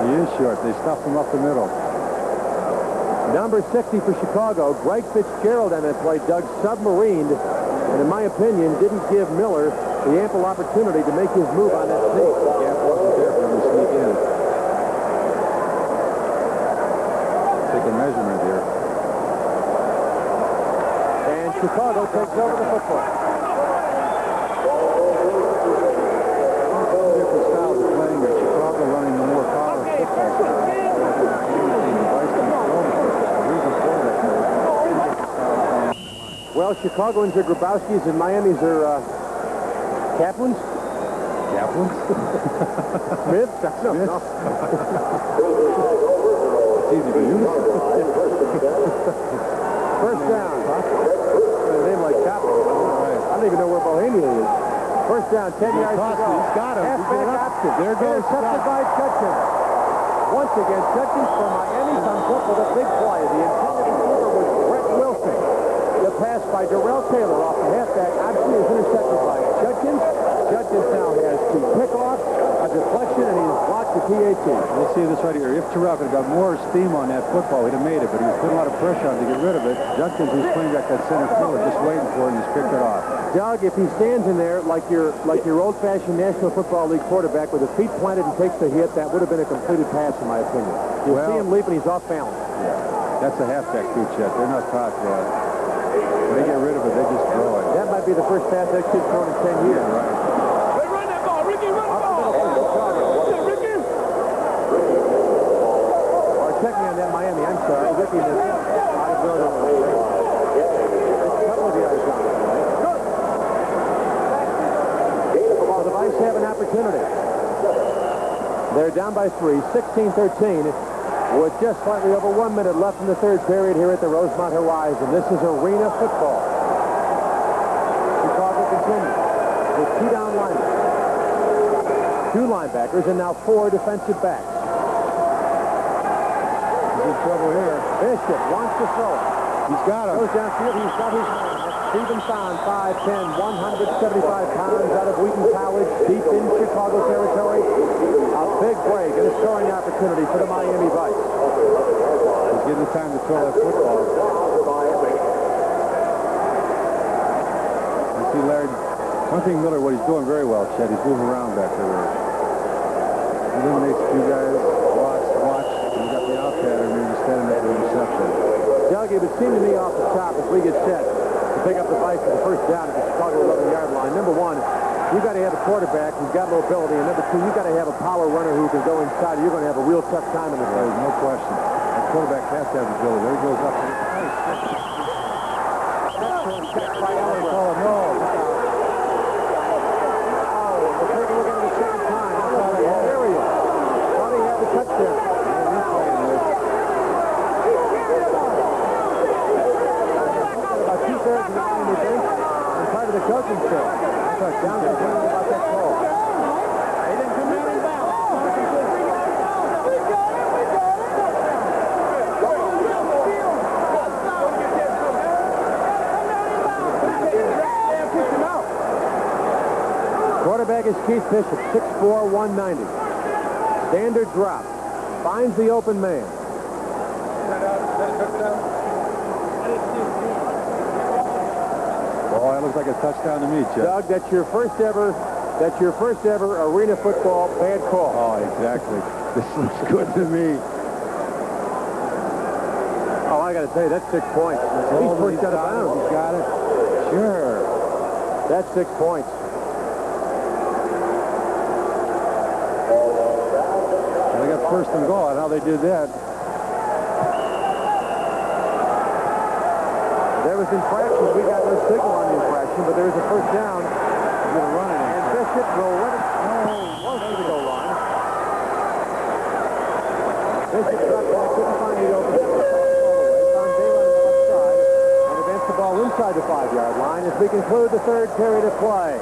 He is short. They stuffed him up the middle. Number 60 for Chicago, Greg Fitzgerald on that play. Doug submarined, and in my opinion, didn't give Miller the ample opportunity to make his move on that sneak. The gap wasn't there for him to sneak in. Take a measurement here. And Chicago takes over the football. Different styles of playing, but Chicago running the more power football. Well, Chicagoans are Grabowskis and Miami's are Kaplans? Kaplans? Smith? No. It's easy for you to say. First down. A name like Kaplan. I don't even know where Bohemia is. First down, 10 yards to go. He's got him. Halfback option. There goes Intercepted by Judkins. Once again, Judkins from Miami comes up with a big play. The intended receiver was Brett Wilson. The pass by Durell Taylor off the halfback option is intercepted by Judkins. Judkins now has to pick off a deflection, and he's blocked the PAT. Let's see this right here. If Terrell had got more steam on that football, he'd have made it, but he was putting a lot of pressure on to get rid of it. Judkins, who's playing back that center field, just waiting for it, and he's picked it off. Doug, if he stands in there like your old-fashioned National Football League quarterback with his feet planted and takes the hit, that would have been a completed pass, in my opinion. You see him leap, and he's off balance. Yeah, that's a halfback too, Chet. They're not taught that. When they get rid of it, they just throw it. That might be the first pass that kid's thrown in 10 years. Right. Hey, run that ball, Ricky, run the ball. Yeah, Ricky. Or check me on that, Miami. I'm sorry. Ricky is out of Northern Illinois. A couple of yards on it. Well, the Vise have an opportunity. They're down by 3, 16-13, with just slightly over 1 minute left in the third period here at the Rosemont Horizon. This is arena football. Chicago continues with 2 down linemen, 2 linebackers, and now 4 defensive backs. He's in trouble here. Bishop wants to throw it. He's got him. Goes downfield. He's got his man. That's Stephen Thon, 5'10", 175 pounds, out of Wheaton College, deep in Chicago territory. A big break and a scoring opportunity for the Miami Vice. He's getting the time to throw that football. You see, Larry, one thing Miller, what he's doing very well, Chet, he's moving around back there. Eliminates a few guys, watch, and you got the out pattern, and you're standing there with interception. Doug, it would seem to me off the top as we get set to pick up the Vice for the first down at the Chicago 11-yard line. Number one, you got to have a quarterback who's got mobility, and number two, you got to have a power runner who can go inside. You're going to have a real tough time in the field. No question. The quarterback has to have ability. There he goes up. Excellent catch by Allen. Oh, no. Oh, we're taking a look at it a second time. There he is. Thought he had the touchdown. About two-thirds of the Miami bench and part of the coaching staff. Touchdown complaining about that call. He didn't come down in bounds. Quarterback is Keith Bishop, 6'4", 190. Standard drop. Finds the open man. Oh, that looks like a touchdown to me, Chet. Doug, that's your first ever arena football bad call. Oh, exactly. This looks good to me. Oh, I got to tell you, that's 6 points. He's pushed out of bounds. He's got it. Sure. That's 6 points. Well, they got first and goal. I know how they did that. There was infraction. We got no signal on the infraction, but there is a first down. He's going to run it. And Bishop will run it close to the goal line. Bishop dropped back, couldn't find the open. Found Dayline on the left side and advanced the ball inside the 5-yard line as we conclude the third period of play.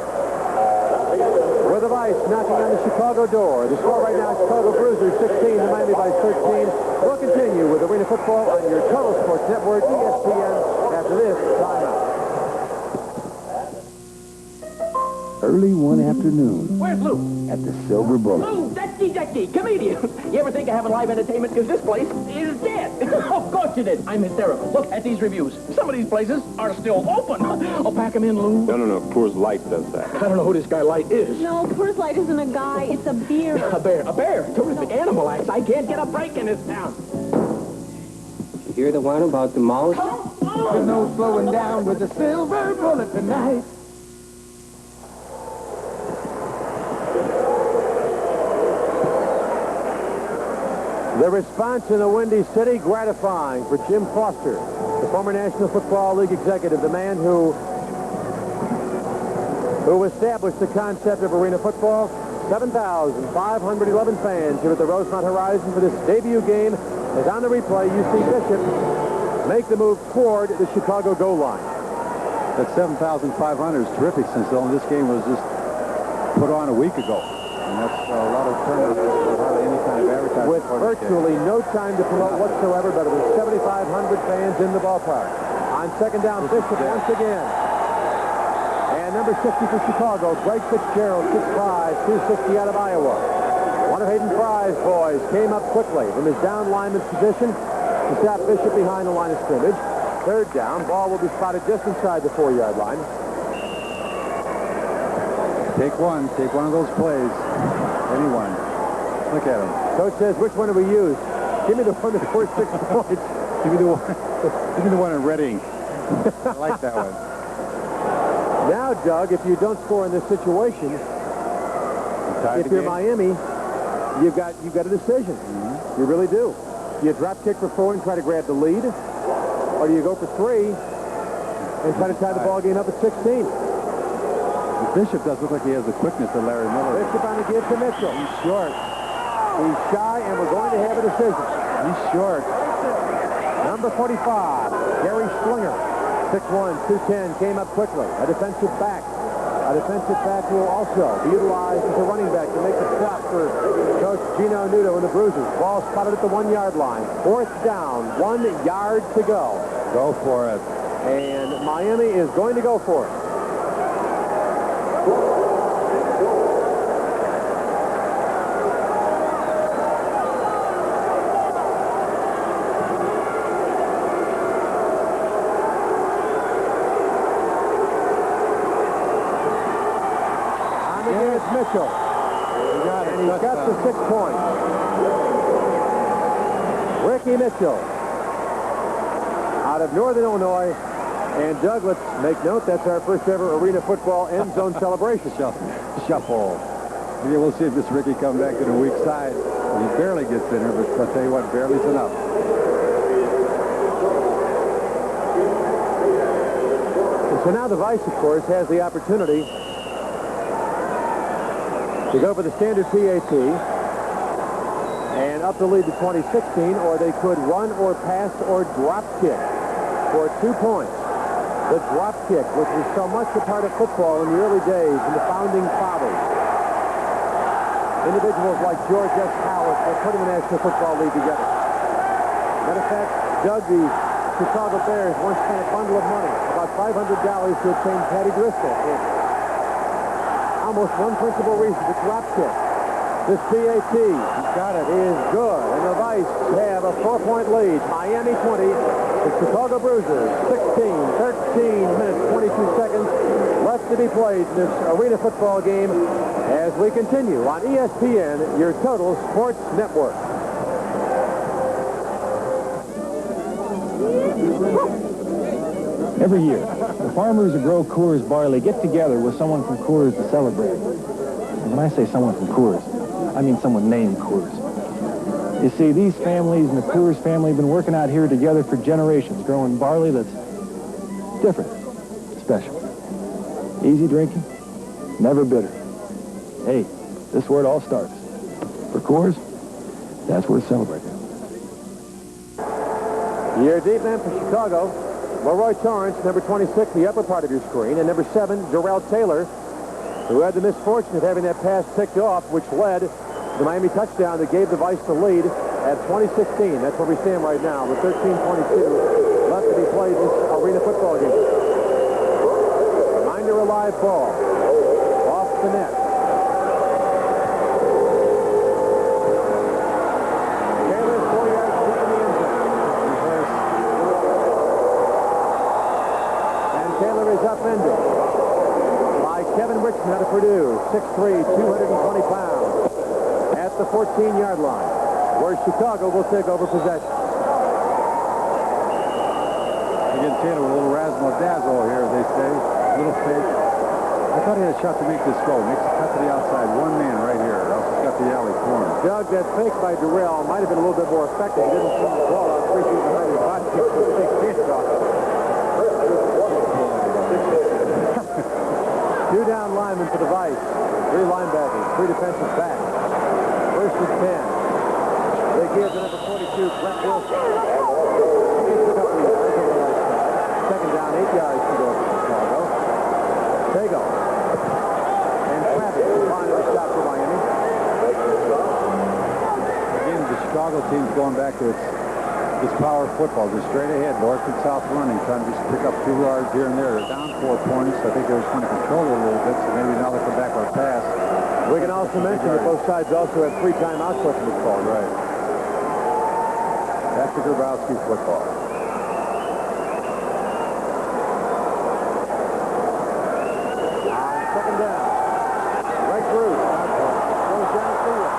With the Vice knocking on the Chicago door. The score right now is Chicago Bruisers 16, the Miami Vice 13. We'll continue with Arena Football on your Total Sports Network, ESPN, after this timeout. Early one afternoon Where's Lou? at the Silver Bullet. Lou, Ducky, comedian. You ever think of having live entertainment? Because this place is dead. Of course you did. I'm hysterical. Look at these reviews. Some of these places are still open. Oh, pack them in, Lou. No. Coors Light does that. I don't know who this guy Light is. No, Coors Light isn't a guy. It's a beer. A bear. Terrific animal acts. I can't get a break in this town. You hear the one about the mouse? There's no slowing down with the Silver Bullet tonight. The response in the Windy City, gratifying for Jim Foster, the former National Football League executive, the man who established the concept of arena football. 7,511 fans here at the Rosemont Horizon for this debut game. As on the replay, you see Bishop make the move toward the Chicago goal line. That 7,500 is terrific since this game was just put on a week ago. And that's a lot of turnout for hardly any kind of advertising. With virtually no time to promote whatsoever, but it was 7,500 fans in the ballpark. On second down, Bishop once again. And number 60 for Chicago, Greg Fitzgerald, 6'5", 260 out of Iowa. One of Hayden Fry's boys came up quickly from his down lineman's position to stop Bishop behind the line of scrimmage. Third down, ball will be spotted just inside the 4-yard line. Take one of those plays. Anyone. Look at him. Coach says, which one do we use? Give me the one that scored 6 points. Give me the one in Reading. I like that one. Now, Doug, if you don't score in this situation, if you're Miami, you've got a decision. Mm-hmm. You really do. Do you drop kick for 4 and try to grab the lead? Or do you go for 3 and try to tie the ball game up at 16? Bishop does look like he has the quickness of Larry Miller. Bishop on the give to Mitchell. He's short. He's shy, and we're going to have a decision. He's short. Number 45, Gary Schlinger, 6'1", 210, came up quickly. A defensive back. A defensive back will also be utilized as a running back to make the stop for Coach Gino Nudo and the Bruisers. Ball spotted at the 1-yard line. 4th down, 1 yard to go. Go for it. And Miami is going to go for it. Mitchell. And he's got the 6 points. Ricky Mitchell out of Northern Illinois. And Doug, let's make note, that's our first ever arena football end zone celebration. Shuffle. Maybe we'll see if this Ricky comes back to the weak side. He barely gets in here, but I'll tell you what, barely's enough. And so now the Vise, of course, has the opportunity to go for the standard PAT and up the lead to 2016, or they could run or pass or drop kick for 2 points. The drop kick, which was so much a part of football in the early days, and the founding fathers. Individuals like George S. Howard were putting the National Football League together. Matter of fact, Doug, the Chicago Bears once spent a bundle of money, about $500 to obtain Patty Driscoll. Almost one principal reason, the drop kick. This PAT, he's got it, is good. And the Vise have a 4-point lead. Miami 20, the Chicago Bruisers 16, 13 minutes, 22 seconds left to be played in this arena football game as we continue on ESPN, your total sports network. Every year, the farmers who grow Coors barley get together with someone from Coors to celebrate. And when I say someone from Coors, I mean someone named Coors. You see, these families and the Coors family have been working out here together for generations, growing barley that's different, special. Easy drinking, never bitter. Hey, this is where it all starts. For Coors, that's where it's celebrated. Your deep man for Chicago, Leroy Torrance, number 26, the upper part of your screen, and number 7, Durell Taylor, who had the misfortune of having that pass picked off, which led to the Miami touchdown that gave the Vise the lead at 2016. That's where we stand right now with 13:22 left to be played in this arena football game. Reminder, a live ball off the net. Taylor, 4 yards deep in the end zone. And Taylor is upended by Kevin Richmond out of Purdue, 6'3", 220 pounds, at the 14-yard line, where Chicago will take over possession. Again, Taylor with a little razzle-dazzle here, as they say. A little fake. I thought he had a shot to make this go. Makes a cut to the outside. One man right here. Else he's got the alley corner. Doug, that fake by Durell might have been a little bit more effective. He didn't see the ball out 3 feet behind his body. Two down linemen for the Vise. 3 linebackers, 3 defensive backs. First and 10. They give to number 42, Brett Wilson. He gets a couple of yards over the last time. Second down, 8 yards to go for Chicago. Tego. And Travis is line of the shot for Miami. Again, the Chicago team's going back to its It's power football, just straight ahead, north and south running, trying to just pick up 2 yards here and there. They're down 4 points. I think they were trying to control it a little bit, so maybe now they come back with a pass. We can also mention that both sides also have 3 timeouts left in this ball. Right. That's the Grabowski football. Second down. Right through. Goes downfield.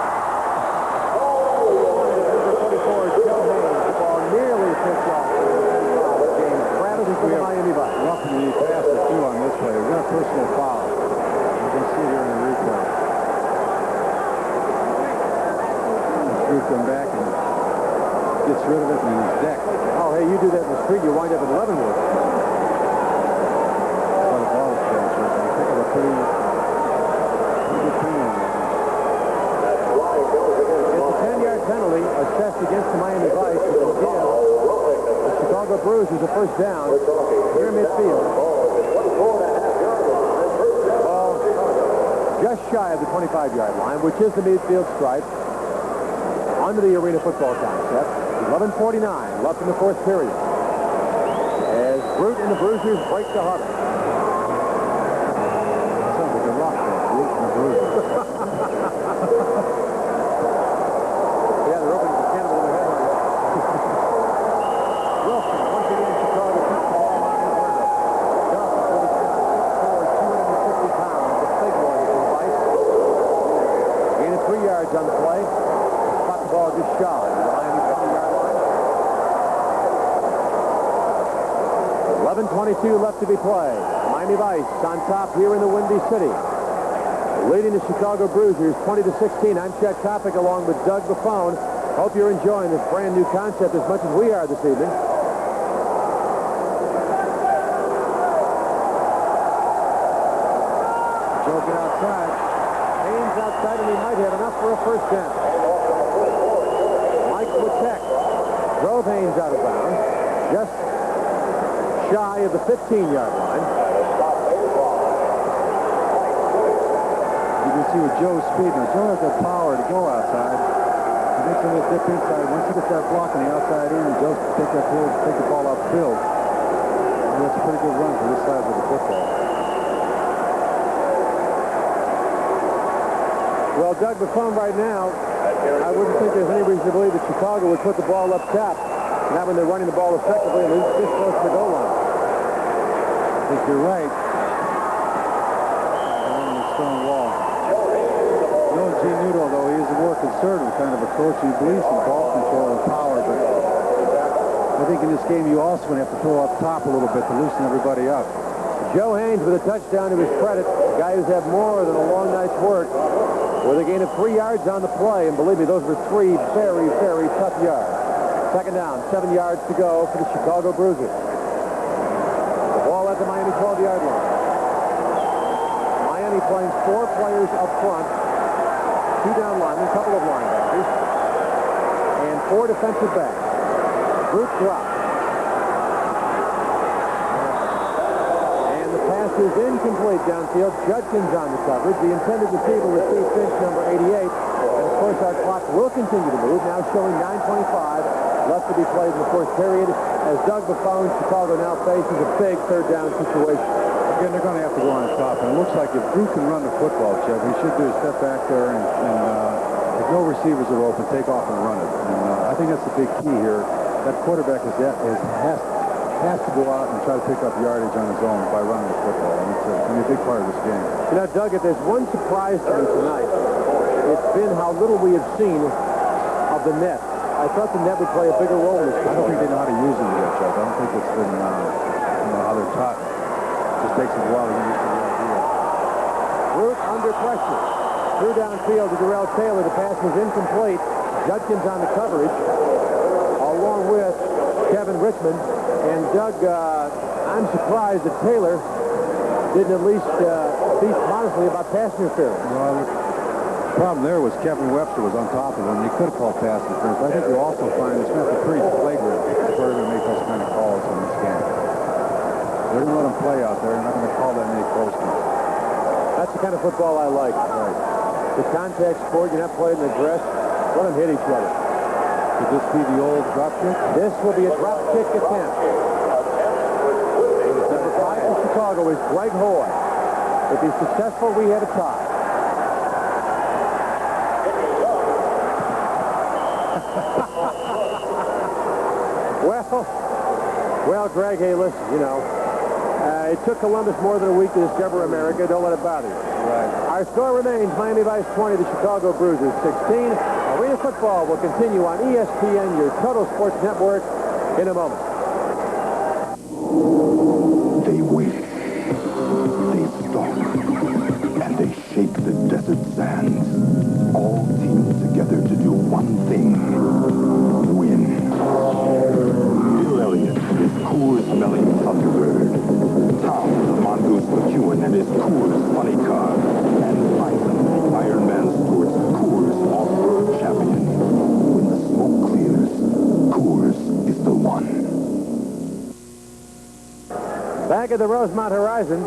Number 44, Joe Haynes. The ball nearly picked off. James Travis for the Miami Vice. Roughing the pass or 2 on this play. We've got a personal foul. You can see here in the replay. Screws him back and gets rid of it and he's decked. Oh, hey, you do that in the street, you wind up at Leavenworth. So the ball is transferred. They pick up a pretty good penalty. It's a 10-yard penalty assessed against the Miami Vice, which will give the Chicago Bruisers a first down near midfield. Ball just shy of the 25-yard line, which is the midfield stripe under the arena football concept. 11:49 left in the 4th period. As Brute and the Bruisers break the huddle. Sounds like a rock there, Brute and the Bruisers. Yeah, they're opening the cannibal in the head. Wilson, once again, Chicago puts the ball on the ground. Duff with a shot, 6'4", 250 pounds. The big boy for the Vice. Gain of 3 yards on the play. Spot the ball just shy. The Miami 20-yard line. 11:22 left to be played. Miami Vice on top here in the Windy City. Leading the Chicago Bruisers 20-16. I'm Chet Coppock along with Doug Buffone. Hope you're enjoying this brand new concept as much as we are this evening. Joe get outside. Haynes outside, and he might have enough for a first down. Mike Witek drove Haynes out of bounds. Just shy of the 15-yard line. You can see with Joe's speed. Now, Joe has the power to go outside. He makes a little dip inside. Once he gets that block on the outside end, Joe can take the ball upfield. And that's a pretty good run for this side of the football. Well, Doug Buffone right now, I wouldn't think there's any reason to believe that Chicago would put the ball up top. Not when they're running the ball effectively and this close to the goal line. I think you're right. Along the stone wall. Joe G. Nudo, though, he is a more conservative kind of approach. He believes in ball control and power, but I think in this game you also going to have to throw up top a little bit to loosen everybody up. Joe Haynes with a touchdown to his credit. The guy who's had more than a long night's work with a gain of 3 yards on the play. And believe me, those were 3 very, very tough yards. Second down, 7 yards to go for the Chicago Bruisers. The ball at the Miami 12-yard line. Miami playing 4 players up front, 2 down linemen, a couple of linebackers, and 4 defensive backs. Brute drop. And the pass is incomplete downfield. Judkins on the coverage. The intended receiver was Steve Finch, number 88. And of course, our clock will continue to move, now showing 9:25 left to be played in the 4th period as Doug Buffone, Chicago now faces a big 3rd down situation. Again, they're going to have to go on top, and it looks like if Drew can run the football, Chet, he should do a step back there, and if no receivers are open, take off and run it. And I think that's the big key here. That quarterback has to go out and try to pick up yardage on his own by running the football, and it's going to be a big part of this game. You know, Doug, if there's one surprise to me tonight, it's been how little we have seen of the net. I thought the net would play a bigger role in this game. I don't think they know how to use them yet, Chet. I don't think it's been how they're taught. It just takes them a while to get used to the idea. Brute under pressure. Threw downfield to Durell Taylor. The pass was incomplete. Judkins on the coverage, along with Kevin Richmond. And Doug, I'm surprised that Taylor didn't at least speak honestly about pass interference. Well, the problem there was Kevin Webster was on top of him. He could have called pass interference. I think you also find it's going to be pretty flagrant if they're going to make those kind of calls in this game. They're going to let them play out there. They're not going to call that many closeness. That's the kind of football I like. Right. The contact sport, you're not playing the dress. Let them hit each other. Could this be the old drop kick? This will be a drop kick attempt. Number 5 for Chicago is Greg Hoy. If he's successful, we have a tie. Well, Greg, hey, listen, you know, it took Columbus more than a week to discover America. Don't let it bother you. Right. Our score remains Miami Vice 20, the Chicago Bruisers 16. Arena football will continue on ESPN, your total sports network, in a moment. They wait. They stalk. And they shake the desert sands. All teamed together to do one thing. Win. Bill Elliott and his Coors-smelling Thunderbird. Tom the Mongoose McEwen and his Coors Funny Car. And finally, Iron Man Stewart's Coors Off-Road Champion. When the smoke clears, Coors is the one. Back at the Rosemont Horizon,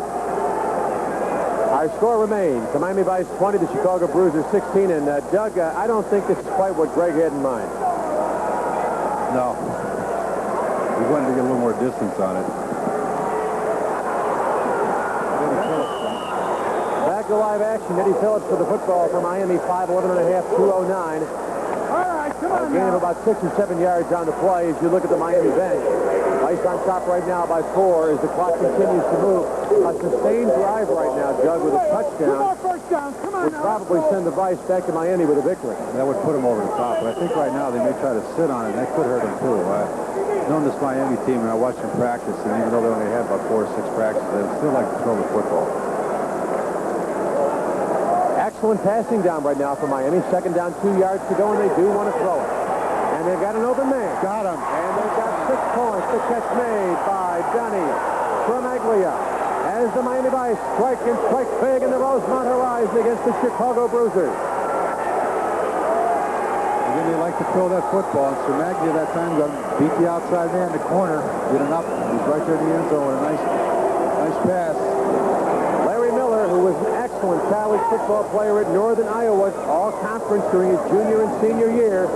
our score remains the Miami Vice 20, the Chicago Bruisers 16. And Doug, I don't think this is quite what Greg had in mind. No. We wanted to get a little more distance on it. Back to live action. Eddie Phillips for the football for Miami, 5'11.5", 209. A gain of about 6 or 7 yards on the play as you look at the Miami bench. Vice on top right now by 4 as the clock continues to move. A sustained drive right now, Doug, with a touchdown. Would probably send the Vice back to Miami with a victory. That would put them over the top, but I think right now they may try to sit on it, and that could hurt them too. I've known this Miami team, and I watched them practice, and even though they only had about 4 or 6 practices, they still like to throw the football. Excellent passing down right now for Miami. Second down, 2 yards to go, and they do want to throw it. And they've got an open man. Got him. And they've got 6 points. The catch made by Donnie Tremaglia. As the Miami Vice strike and strike big in the Rosemont Horizon against the Chicago Bruisers. Again, they like to throw that football, and Tremaglia that time got beat the outside man in the corner. Did enough. He's right there in the end zone with a nice pass. Larry Miller, who was an excellent college football player at Northern Iowa, all conference during his junior and senior year,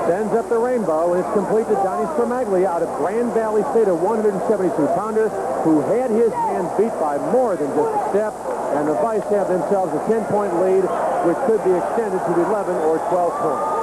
sends up the rainbow, and it's complete to Donnie Tremaglia out of Grand Valley State, a 172-pounder who had his man beat by more than just a step, and the Vice have themselves a 10-point lead, which could be extended to 11 or 12 points.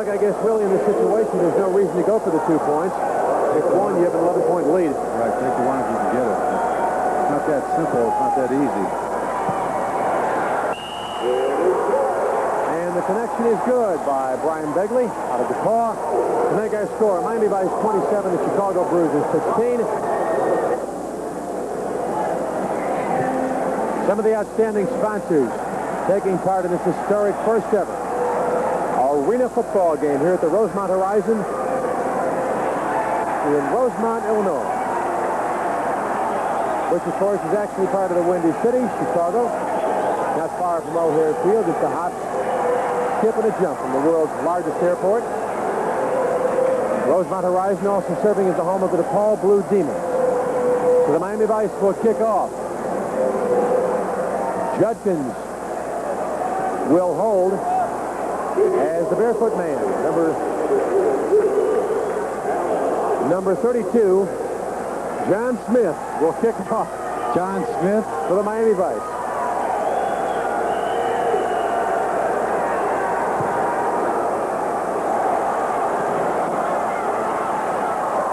I guess really in this situation, there's no reason to go for the 2 points. If one, you have an 11-point lead. Right, take the one if you can get it. It's not that simple. It's not that easy. And the connection is good by Brian Begley out of DePaul to make our score. Miami Vice 27, the Chicago Bruisers 16. Some of the outstanding sponsors taking part in this historic first ever arena football game here at the Rosemont Horizon in Rosemont, Illinois, which of course is actually part of the Windy City, Chicago, not far from O'Hare Field, just a hop, skip, and a jump from the world's largest airport. Rosemont Horizon also serving as the home of the DePaul Blue Demons. So the Miami Vice will kick off. Judkins will hold as the barefoot man, number 32, John Smith will kick off. John Smith for the Miami Vice.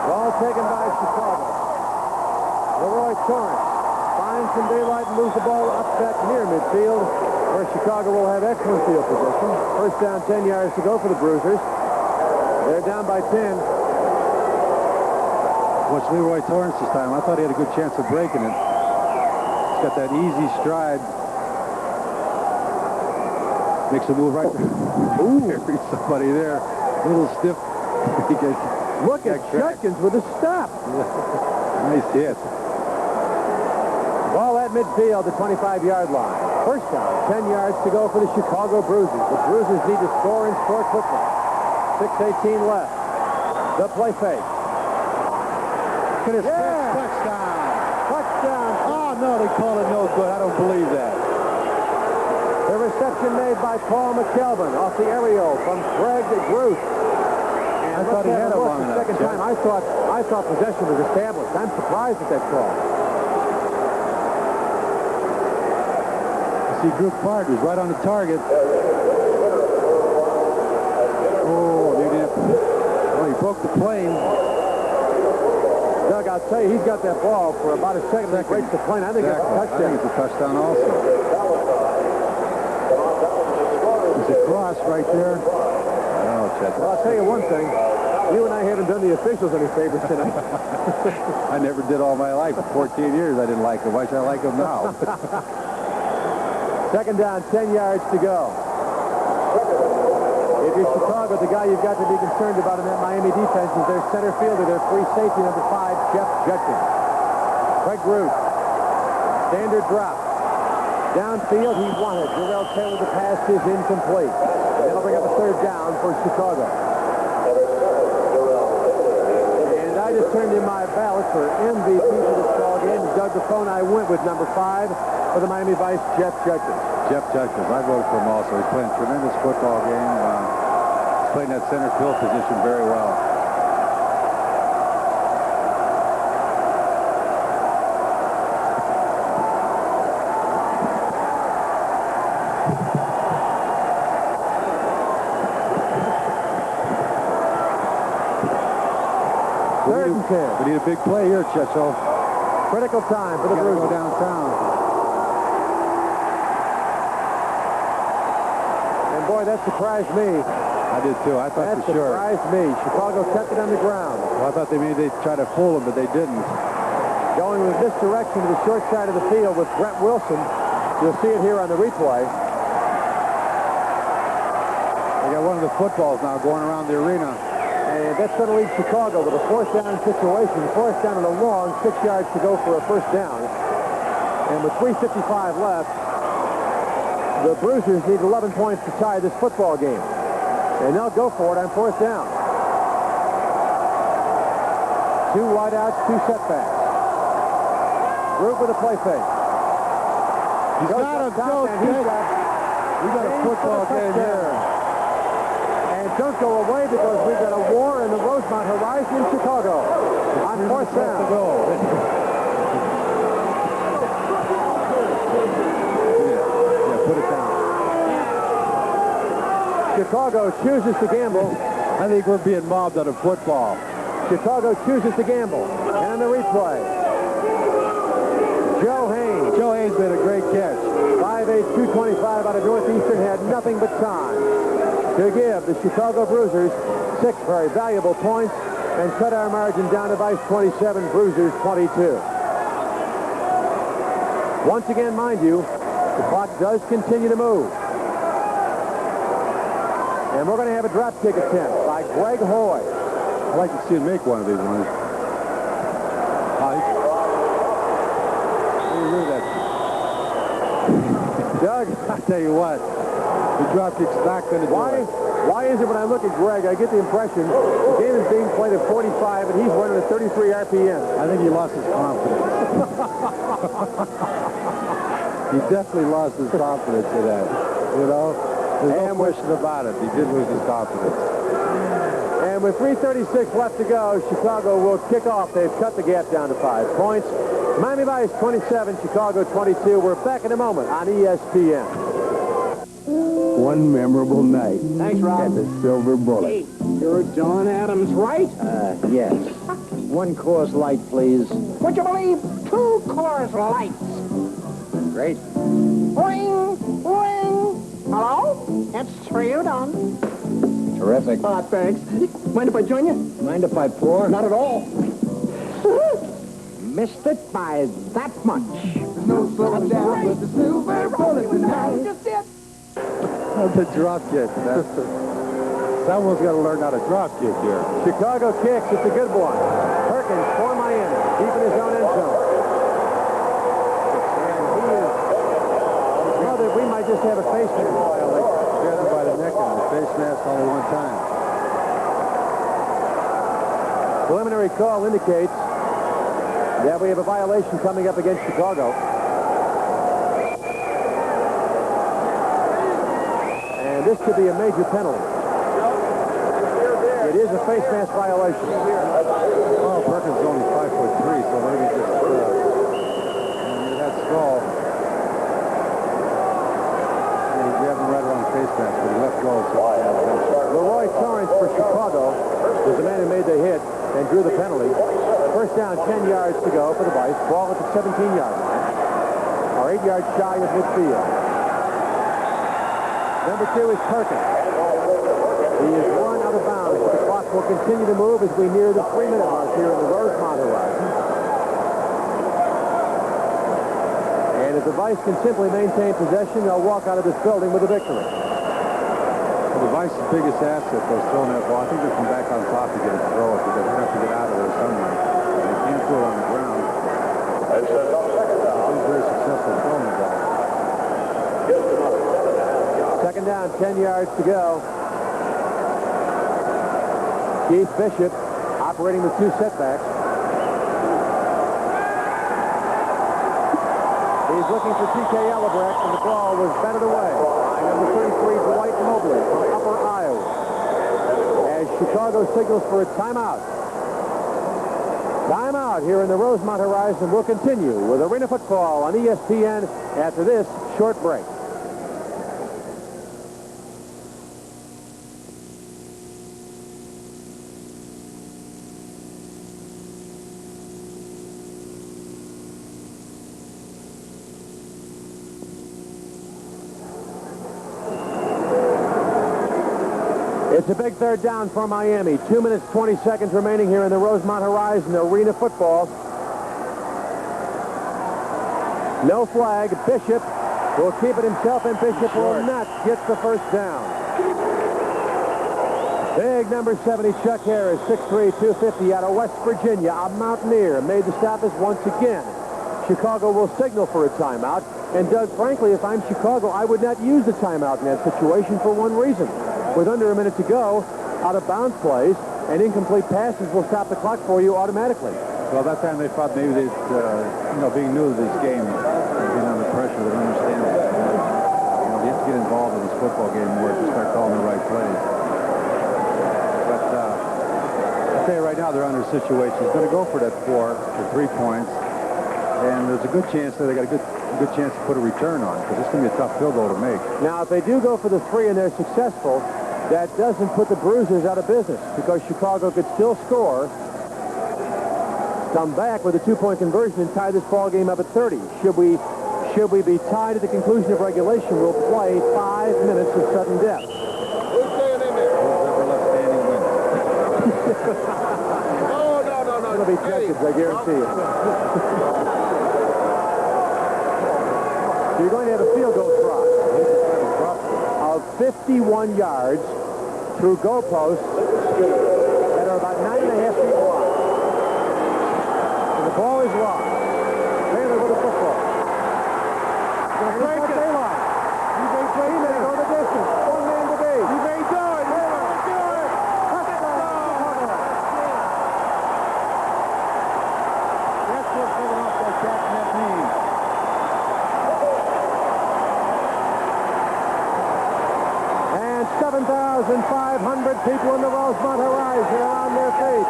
Ball taken by Chicago. Leroy Torrance finds some daylight and moves the ball up back near midfield, where Chicago will have excellent field position. First down, 10 yards to go for the Bruisers. They're down by 10. Watch Leroy Torrance this time. I thought he had a good chance of breaking it. He's got that easy stride. Makes a move right there. Ooh, there's somebody there. A little stiff. Look at Judkins with a stop. Nice hit. Ball that midfield, the 25-yard line. First down, 10 yards to go for the Chicago Bruisers. The Bruisers need to score and score quickly. 6:18 left. The play fake. Look at his touchdown. Touchdown. Oh, no, they call it no good. I don't believe that. The reception made by Paul McKelvin off the aerial from Greg Groot. I thought he had it long the enough. second time, I thought possession was established. I'm surprised at that call. See, Group Partners right on the target. Oh, he broke the plane. Doug, I'll tell you, he's got that ball for about a second. He breaks the plane. I think that's a touchdown. I think it's a touchdown also. There's a cross right there. Oh, Chet. Well, I'll tell you one thing. You and I haven't done the officials any favors tonight. I never did all my life. For 14 years, I didn't like them. Why should I like them now? Second down, 10 yards to go. If you're Chicago, the guy you've got to be concerned about in that Miami defense is their center fielder, their free safety, number 5, Jeff Judkins. Craig Root. Standard drop. Downfield, he wanted. Durell Taylor, the pass is incomplete. And that'll bring up a third down for Chicago. And I just turned in my ballot for MVP for this ball game. Doug Buffone, I went with number 5 for the Miami Vice, Jeff Judkins. Jeff Judkins. I voted for him also. He's playing a tremendous football game. He's playing that center field position very well. Third and 10. We need a big play here, Checho. Critical time for the Bruisers. Bruisers. Go downtown. And boy, that surprised me. I did too. I thought That for sure. surprised me. Chicago kept it on the ground. Well, I thought they'd try to fool him, but they didn't. Going with misdirection to the short side of the field with Brent Wilson. You'll see it here on the replay. They got one of the footballs now going around the arena. And that's going to leave Chicago with a fourth down situation. Fourth down and a long 6 yards to go for a first down. And with 3:55 left, the Bruisers need 11 points to tie this football game. And they'll go for it on fourth down. 2 wideouts, 2 setbacks. Group with a play fake. He's got him, Joe. We got a football game here. And don't go away because we've got a war in the Rosemont Horizon in Chicago. On fourth down. To go. Yeah, put it down. Chicago chooses to gamble. I think we're being mobbed out of football. Chicago chooses to gamble. And on the replay, Joe Haynes. Joe Haynes made a great catch. 5'8", 225 out of Northeastern had nothing but time to give the Chicago Bruisers 6 very valuable points and cut our margin down to Vice 27, Bruisers 22. Once again, mind you, the clock does continue to move. And we're going to have a drop kick attempt by Greg Hoy. I'd like to see him make one of these ones. Doug, I tell you what, the drop kick's not going to do it. Why is it when I look at Greg, I get the impression the game is being played at 45 and he's running at 33 RPM? I think he lost his confidence. He definitely lost his confidence in that. You know, there's no question about it. He did lose his confidence. And with 3:36 left to go, Chicago will kick off. They've cut the gap down to 5 points. Miami Vice 27, Chicago 22. We're back in a moment on ESPN. One memorable night. Thanks, Rob. At the Silver Bullet. Hey, you're John Adams, right? Yes. 1 Coors Light, please. Would you believe 2 Coors Lights? Great. Ring, ring. Hello? It's 3 done. Terrific. Thanks. Mind if I join you? Mind if I pour? Not at all. Missed it by that much. No slowing down with the Silver Bullet tonight. Just it. That's a drop kick. Someone's got to learn how to drop kick here. Chicago kicks. It's a good one. Perkins for Miami. Deep in his own end zone. And face mask violation. Grabbed him by the neck and the face mask only one time. Preliminary call indicates that we have a violation coming up against Chicago. And this could be a major penalty. It is a face mask violation. Well, Perkins is only 5'3", so maybe just near that skull. And he grabbed him right around the face mask, but he left go. Leroy Torrance for Chicago was the man who made the hit and drew the penalty. First down, 10 yards to go for the Vise. Ball at the 17-yard line. Or 8 yards shy of midfield. Number 2 is Perkins. He is one out of bounds. The clock will continue to move as we near the 3-minute mark here in the Rosemont Horizon. And if the Vise can simply maintain possession, they'll walk out of this building with a victory. The Vice's biggest asset was throwing that ball. I think they'll come back on top to get it throw it because they have to get out of there somewhere. They can't throw it on the ground. They've been very successful throwing the ball. Second down, 10 yards to go. Keith Bishop operating with 2 setbacks. He's looking for T.K. Ellebrecht, and the ball was batted away by number 33, Dwight Mobley from Upper Iowa. As Chicago signals for a timeout. Timeout here in the Rosemont Horizon. We'll continue with Arena Football on ESPN after this short break. It's a big third down for Miami. 2 minutes, 20 seconds remaining here in the Rosemont Horizon Arena Football. No flag. Bishop will keep it himself, and Bishop will not get the first down. Big number 70, Chuck Harris, 6'3", 250 out of West Virginia. A Mountaineer made the stoppage once again. Chicago will signal for a timeout. And Doug, frankly, if I'm Chicago, I would not use the timeout in that situation for one reason. With under a minute to go, out-of-bounds plays and incomplete passes will stop the clock for you automatically. Well, that time they thought maybe they'd, being new to this game, being under pressure, they'd understand it. You have to get involved in this football game more to start calling the right plays. But I'll tell you right now, they're under a situation. He's going to go for that 4 for 3 points, and there's a good chance that they got a good chance to put a return on because it's going to be a tough field goal to make. Now, if they do go for the 3 and they're successful, that doesn't put the Bruisers out of business because Chicago could still score, come back with a 2-point conversion, and tie this ball game up at 30. Should we be tied at the conclusion of regulation, we'll play 5 minutes of sudden death. Who's staying in there? Whoever left standing wins. No. It'll be Judkins, I guarantee you. You're going to have a field goal try of 51 yards through goalposts that are about 9.5 feet wide. And the ball is lost. Taylor with the football. Going to break it. Daylight. He may go the distance. One man to beat. He may do it. Taylor. Do it. That's what's taken off by Jackson at knee. And 7,500 people in the Rosemont Horizon are on their feet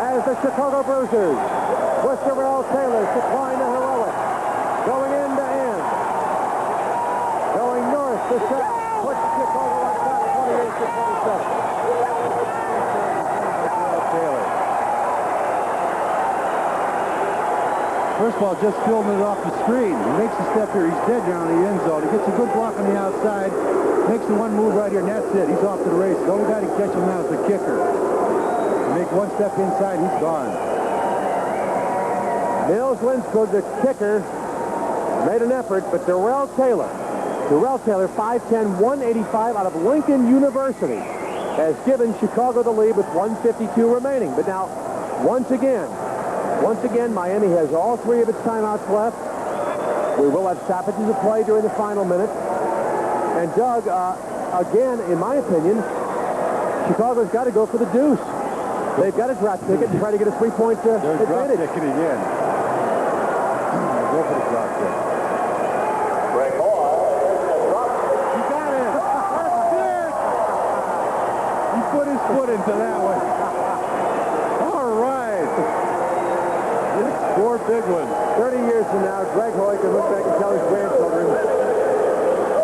as the Chicago Bruisers with Durell Taylor supplying the heroic, going end to end, going north to south, puts Chicago on top 28 to 27. Taylor. First of all, just filling it off the screen. He makes a step here. He's dead down in the end zone. He gets a good block on the outside. Makes the one move right here, and that's it. He's off to the races. The only guy to catch him now is the kicker. Make one step inside, he's gone. Nils Lindskog, the kicker, made an effort, but Durell Taylor, 5'10", 185 out of Lincoln University, has given Chicago the lead with 1:52 remaining. But now, once again, Miami has all 3 of its timeouts left. We will have stoppages of play during the final minute. And Doug, again, in my opinion, Chicago's got to go for the deuce. They've got to drop ticket and try to get a three-point advantage. Drop ticket again. Go for the drop ticket. You got it. That's it. He put his foot into that one. All right. Four big ones. 30 years from now, Greg Hoy can look back and tell his grandchildren,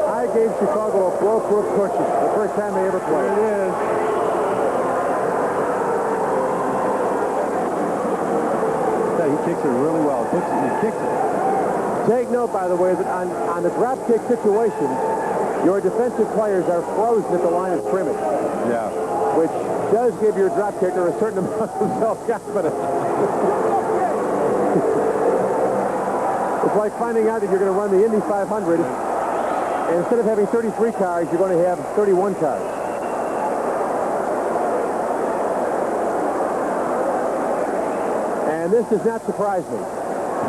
I gave Chicago a blow-proof cushion the first time they ever played. There it is. He kicks it really well. He kicks it. Take note, by the way, that on the drop kick situation, your defensive players are frozen at the line of scrimmage. Yeah. Which does give your drop kicker a certain amount of self-confidence. It's like finding out that you're going to run the Indy 500, and instead of having 33 cars, you're going to have 31 cars. And this does not surprise me.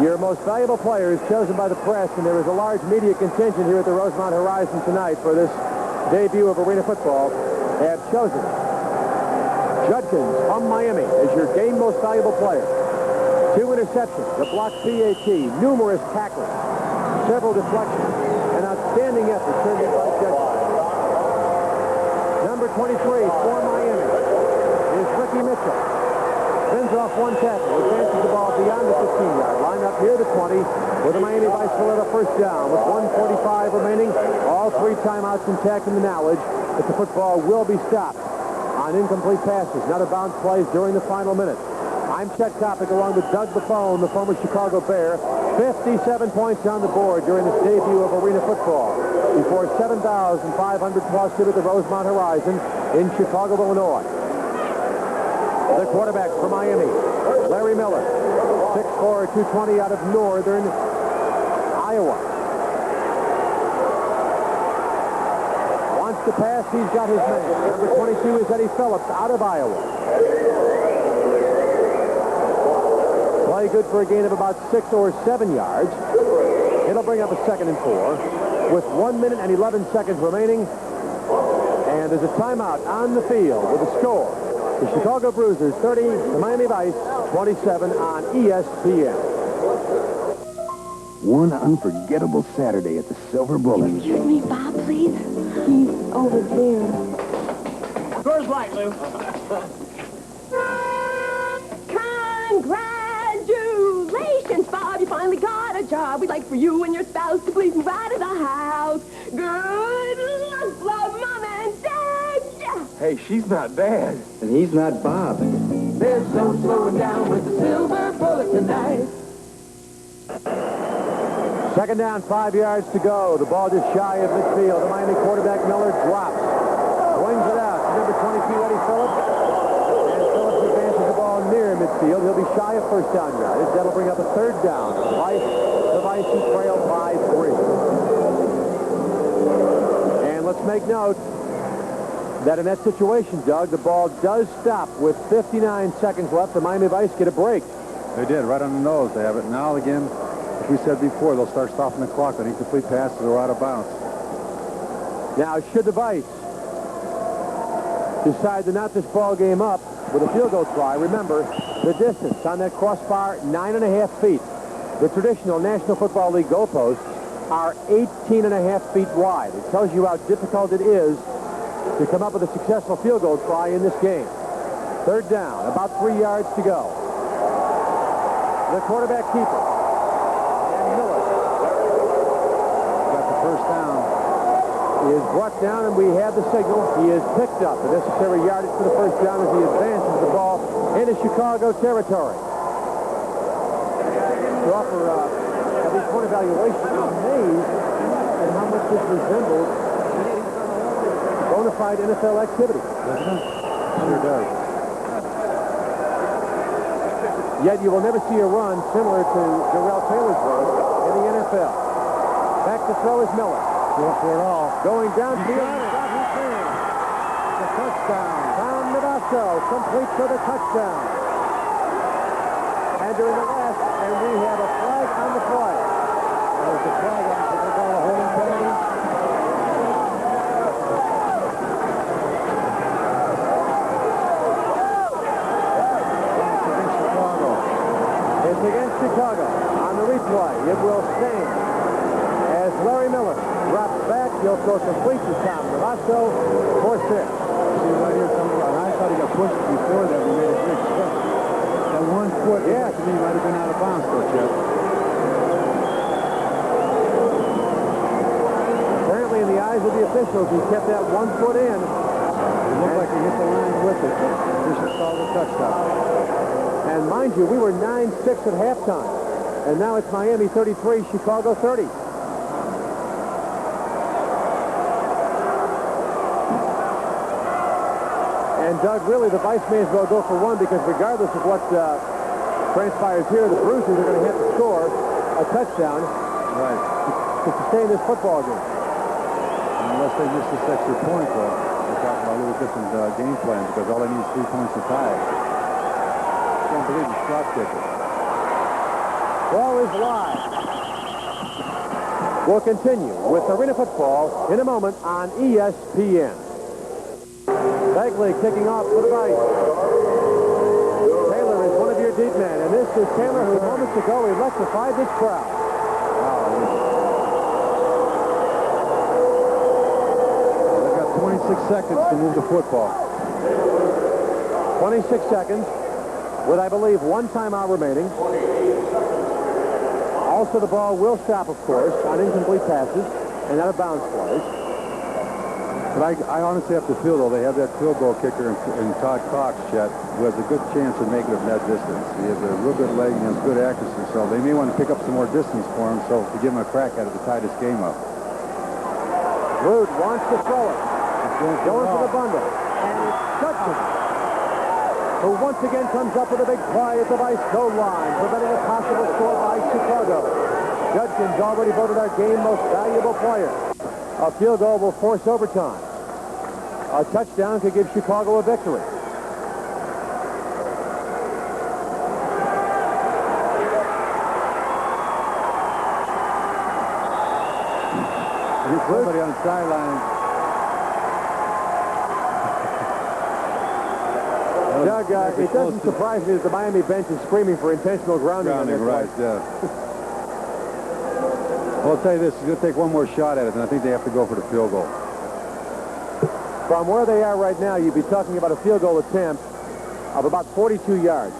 Your most valuable players chosen by the press, and there is a large media contingent here at the Rosemont Horizon tonight for this debut of arena football, have chosen Judkins from Miami as your game most valuable player. 2 interceptions, a blocked PAT, numerous tackles, several deflections, an outstanding effort turned in by Judkins. Number 23 for Miami is Ricky Mitchell. Spins off one tackle, advances the ball beyond the 15-yard line, up near the 20, where the Miami Vice will have a first down with 1:45 remaining. All 3 timeouts intact in the knowledge that the football will be stopped on incomplete passes, not a bounce plays during the final minutes. I'm Chet Coppock along with Doug Buffone, the former Chicago Bear. 57 points on the board during this debut of arena football before 7,500 plus here at the Rosemont Horizon in Chicago, Illinois. The quarterback for Miami, Larry Miller, 6'4", 220 out of northern Iowa. Wants to pass, he's got his man. Number 22 is Eddie Phillips out of Iowa. Play good for a gain of about 6 or 7 yards. It'll bring up a 2nd and 4 with 1 minute and 11 seconds remaining. And there's a timeout on the field with a score. The Chicago Bruisers 30, the Miami Vice 27 on ESPN. One unforgettable Saturday at the Silver Bullet. Can you meet Bob, please? He's over there. Door's right, Lou. Congratulations, Bob. You finally got a job. We'd like for you and your spouse to please move out of the house. Good luck, love, Mom and Dad. Hey, she's not bad. And he's not Bob. There's no slowing down with the Silver Bullet tonight. 2nd down, 5 yards to go. The ball just shy of midfield. The Miami quarterback, Miller, drops. Swings it out to number 22, Eddie Phillips. And Phillips advances the ball near midfield. He'll be shy of first down yardage. That'll bring up a 3rd down. The Vice trail by 3. And let's make note that in that situation, Doug, the ball does stop with 59 seconds left. The Miami Vice get a break. They did, right on the nose. They have it. Now, again, as we said before, they'll start stopping the clock on incomplete passes or out of bounds. Now, should the Vice decide to knot this ball game up with a field goal try, remember, the distance on that crossbar, 9.5 feet. The traditional National Football League goalposts are 18.5 feet wide. It tells you how difficult it is to come up with a successful field goal try in this game. 3rd down, about 3 yards to go. The quarterback keeper, and Miller, Got the first down. is brought down, and we have the signal. He is picked up. The necessary yardage for the first down as he advances the ball into Chicago territory. To offer at least one evaluation, I'm amazed at how much this resembles bona fide NFL activity. Doesn't it? Sure does. Yet you will never see a run similar to Durell Taylor's run in the NFL. Back to throw is Miller. Go for it all. Going downfield. Got his man. The touchdown. Tom Navasso complete for the touchdown. And during the last, and we have a flag on the play. There's a flag on the holding penalty. against Chicago. On the replay, it will stand as Larry Miller drops back. He'll throw complete to Tom Goodhines for 6. See right here, I thought he got pushed before that. He made a big step. That 1 foot, yeah, to me, might have been out of bounds, though, Chet. Apparently, in the eyes of the officials, he kept that 1 foot in. It looked like he hit the line with it, but Bishop called a touchdown. And mind you, we were 9-6 at halftime. And now it's Miami 33, Chicago 30. And Doug, really, the Vise may as well go for 1 because regardless of what transpires here, the Bruisers are going to have to score a touchdown to sustain this football game. Unless they miss this extra point, though, we're talking about a little different game plan because all they need is 3 points to tie it. Can't believe the shot kicker. Ball is live. We'll continue with Arena Football in a moment on ESPN. Bagley kicking off for the Vise. Taylor is one of your deep men, and this is Taylor who moments ago electrified this crowd. They've got 26 seconds to move the football. 26 seconds with, I believe, 1 timeout remaining. Also, the ball will stop, of course, on incomplete passes and out of bounds plays. But I honestly have to feel, though, they have that field goal kicker in Todd Cox, Chet, who has a good chance of making it from that distance. He has a real good leg and has good accuracy, so they may want to pick up some more distance for him so to give him a crack at it to tie this game up. Root wants to throw it. Going for the bundle. And it's Judkins, who once again comes up with a big play at the Vise goal line, preventing a possible score by Chicago. Judkins already voted our game most valuable player. A field goal will force overtime. A touchdown could give Chicago a victory. There's somebody on the sideline. Doug, it doesn't surprise me that the Miami bench is screaming for intentional grounding. Right, yeah. Well, I'll tell you this, he's going to take one more shot at it, and I think they have to go for the field goal. From where they are right now, you'd be talking about a field goal attempt of about 42 yards.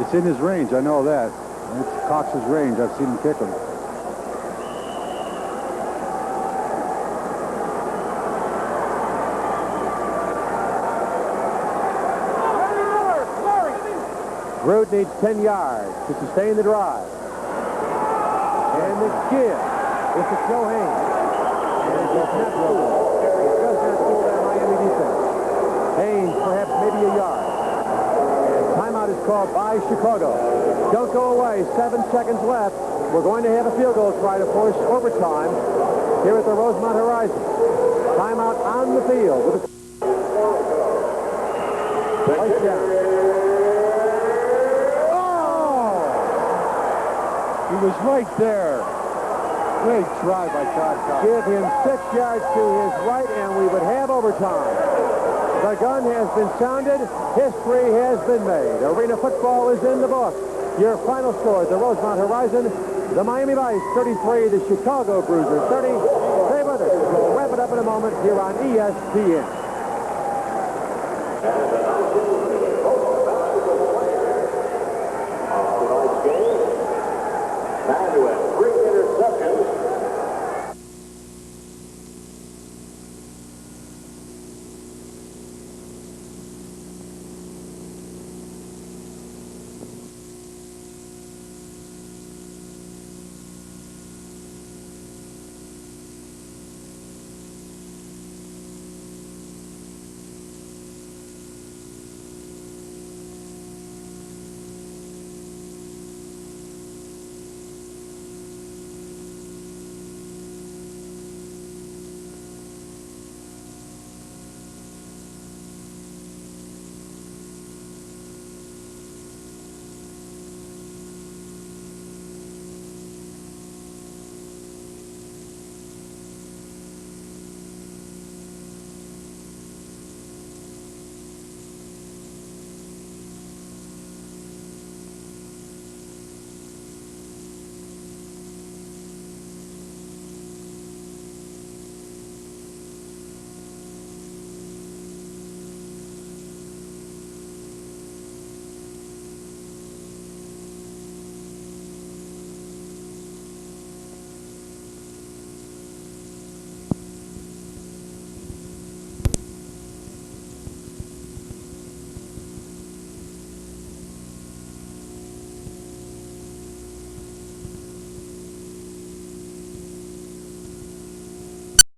It's in his range, I know that. It's Cox's range. I've seen him kick him. Root needs 10 yards to sustain the drive. And the give is to Joe Haynes. And it does not fool. It does not fool that Miami defense. Haynes perhaps maybe a yard. And timeout is called by Chicago. Don't go away. 7 seconds left. We're going to have a field goal try to force overtime here at the Rosemont Horizon. Timeout on the field with a place down. He was right there. Great try by Todd Cox. Give him 6 yards to his right, and we would have overtime. The gun has been sounded. History has been made. Arena football is in the book. Your final score at the Rosemont Horizon, the Miami Vise 33, the Chicago Bruisers 30. Stay with us. We'll wrap it up in a moment here on ESPN. Man who had 3 interceptions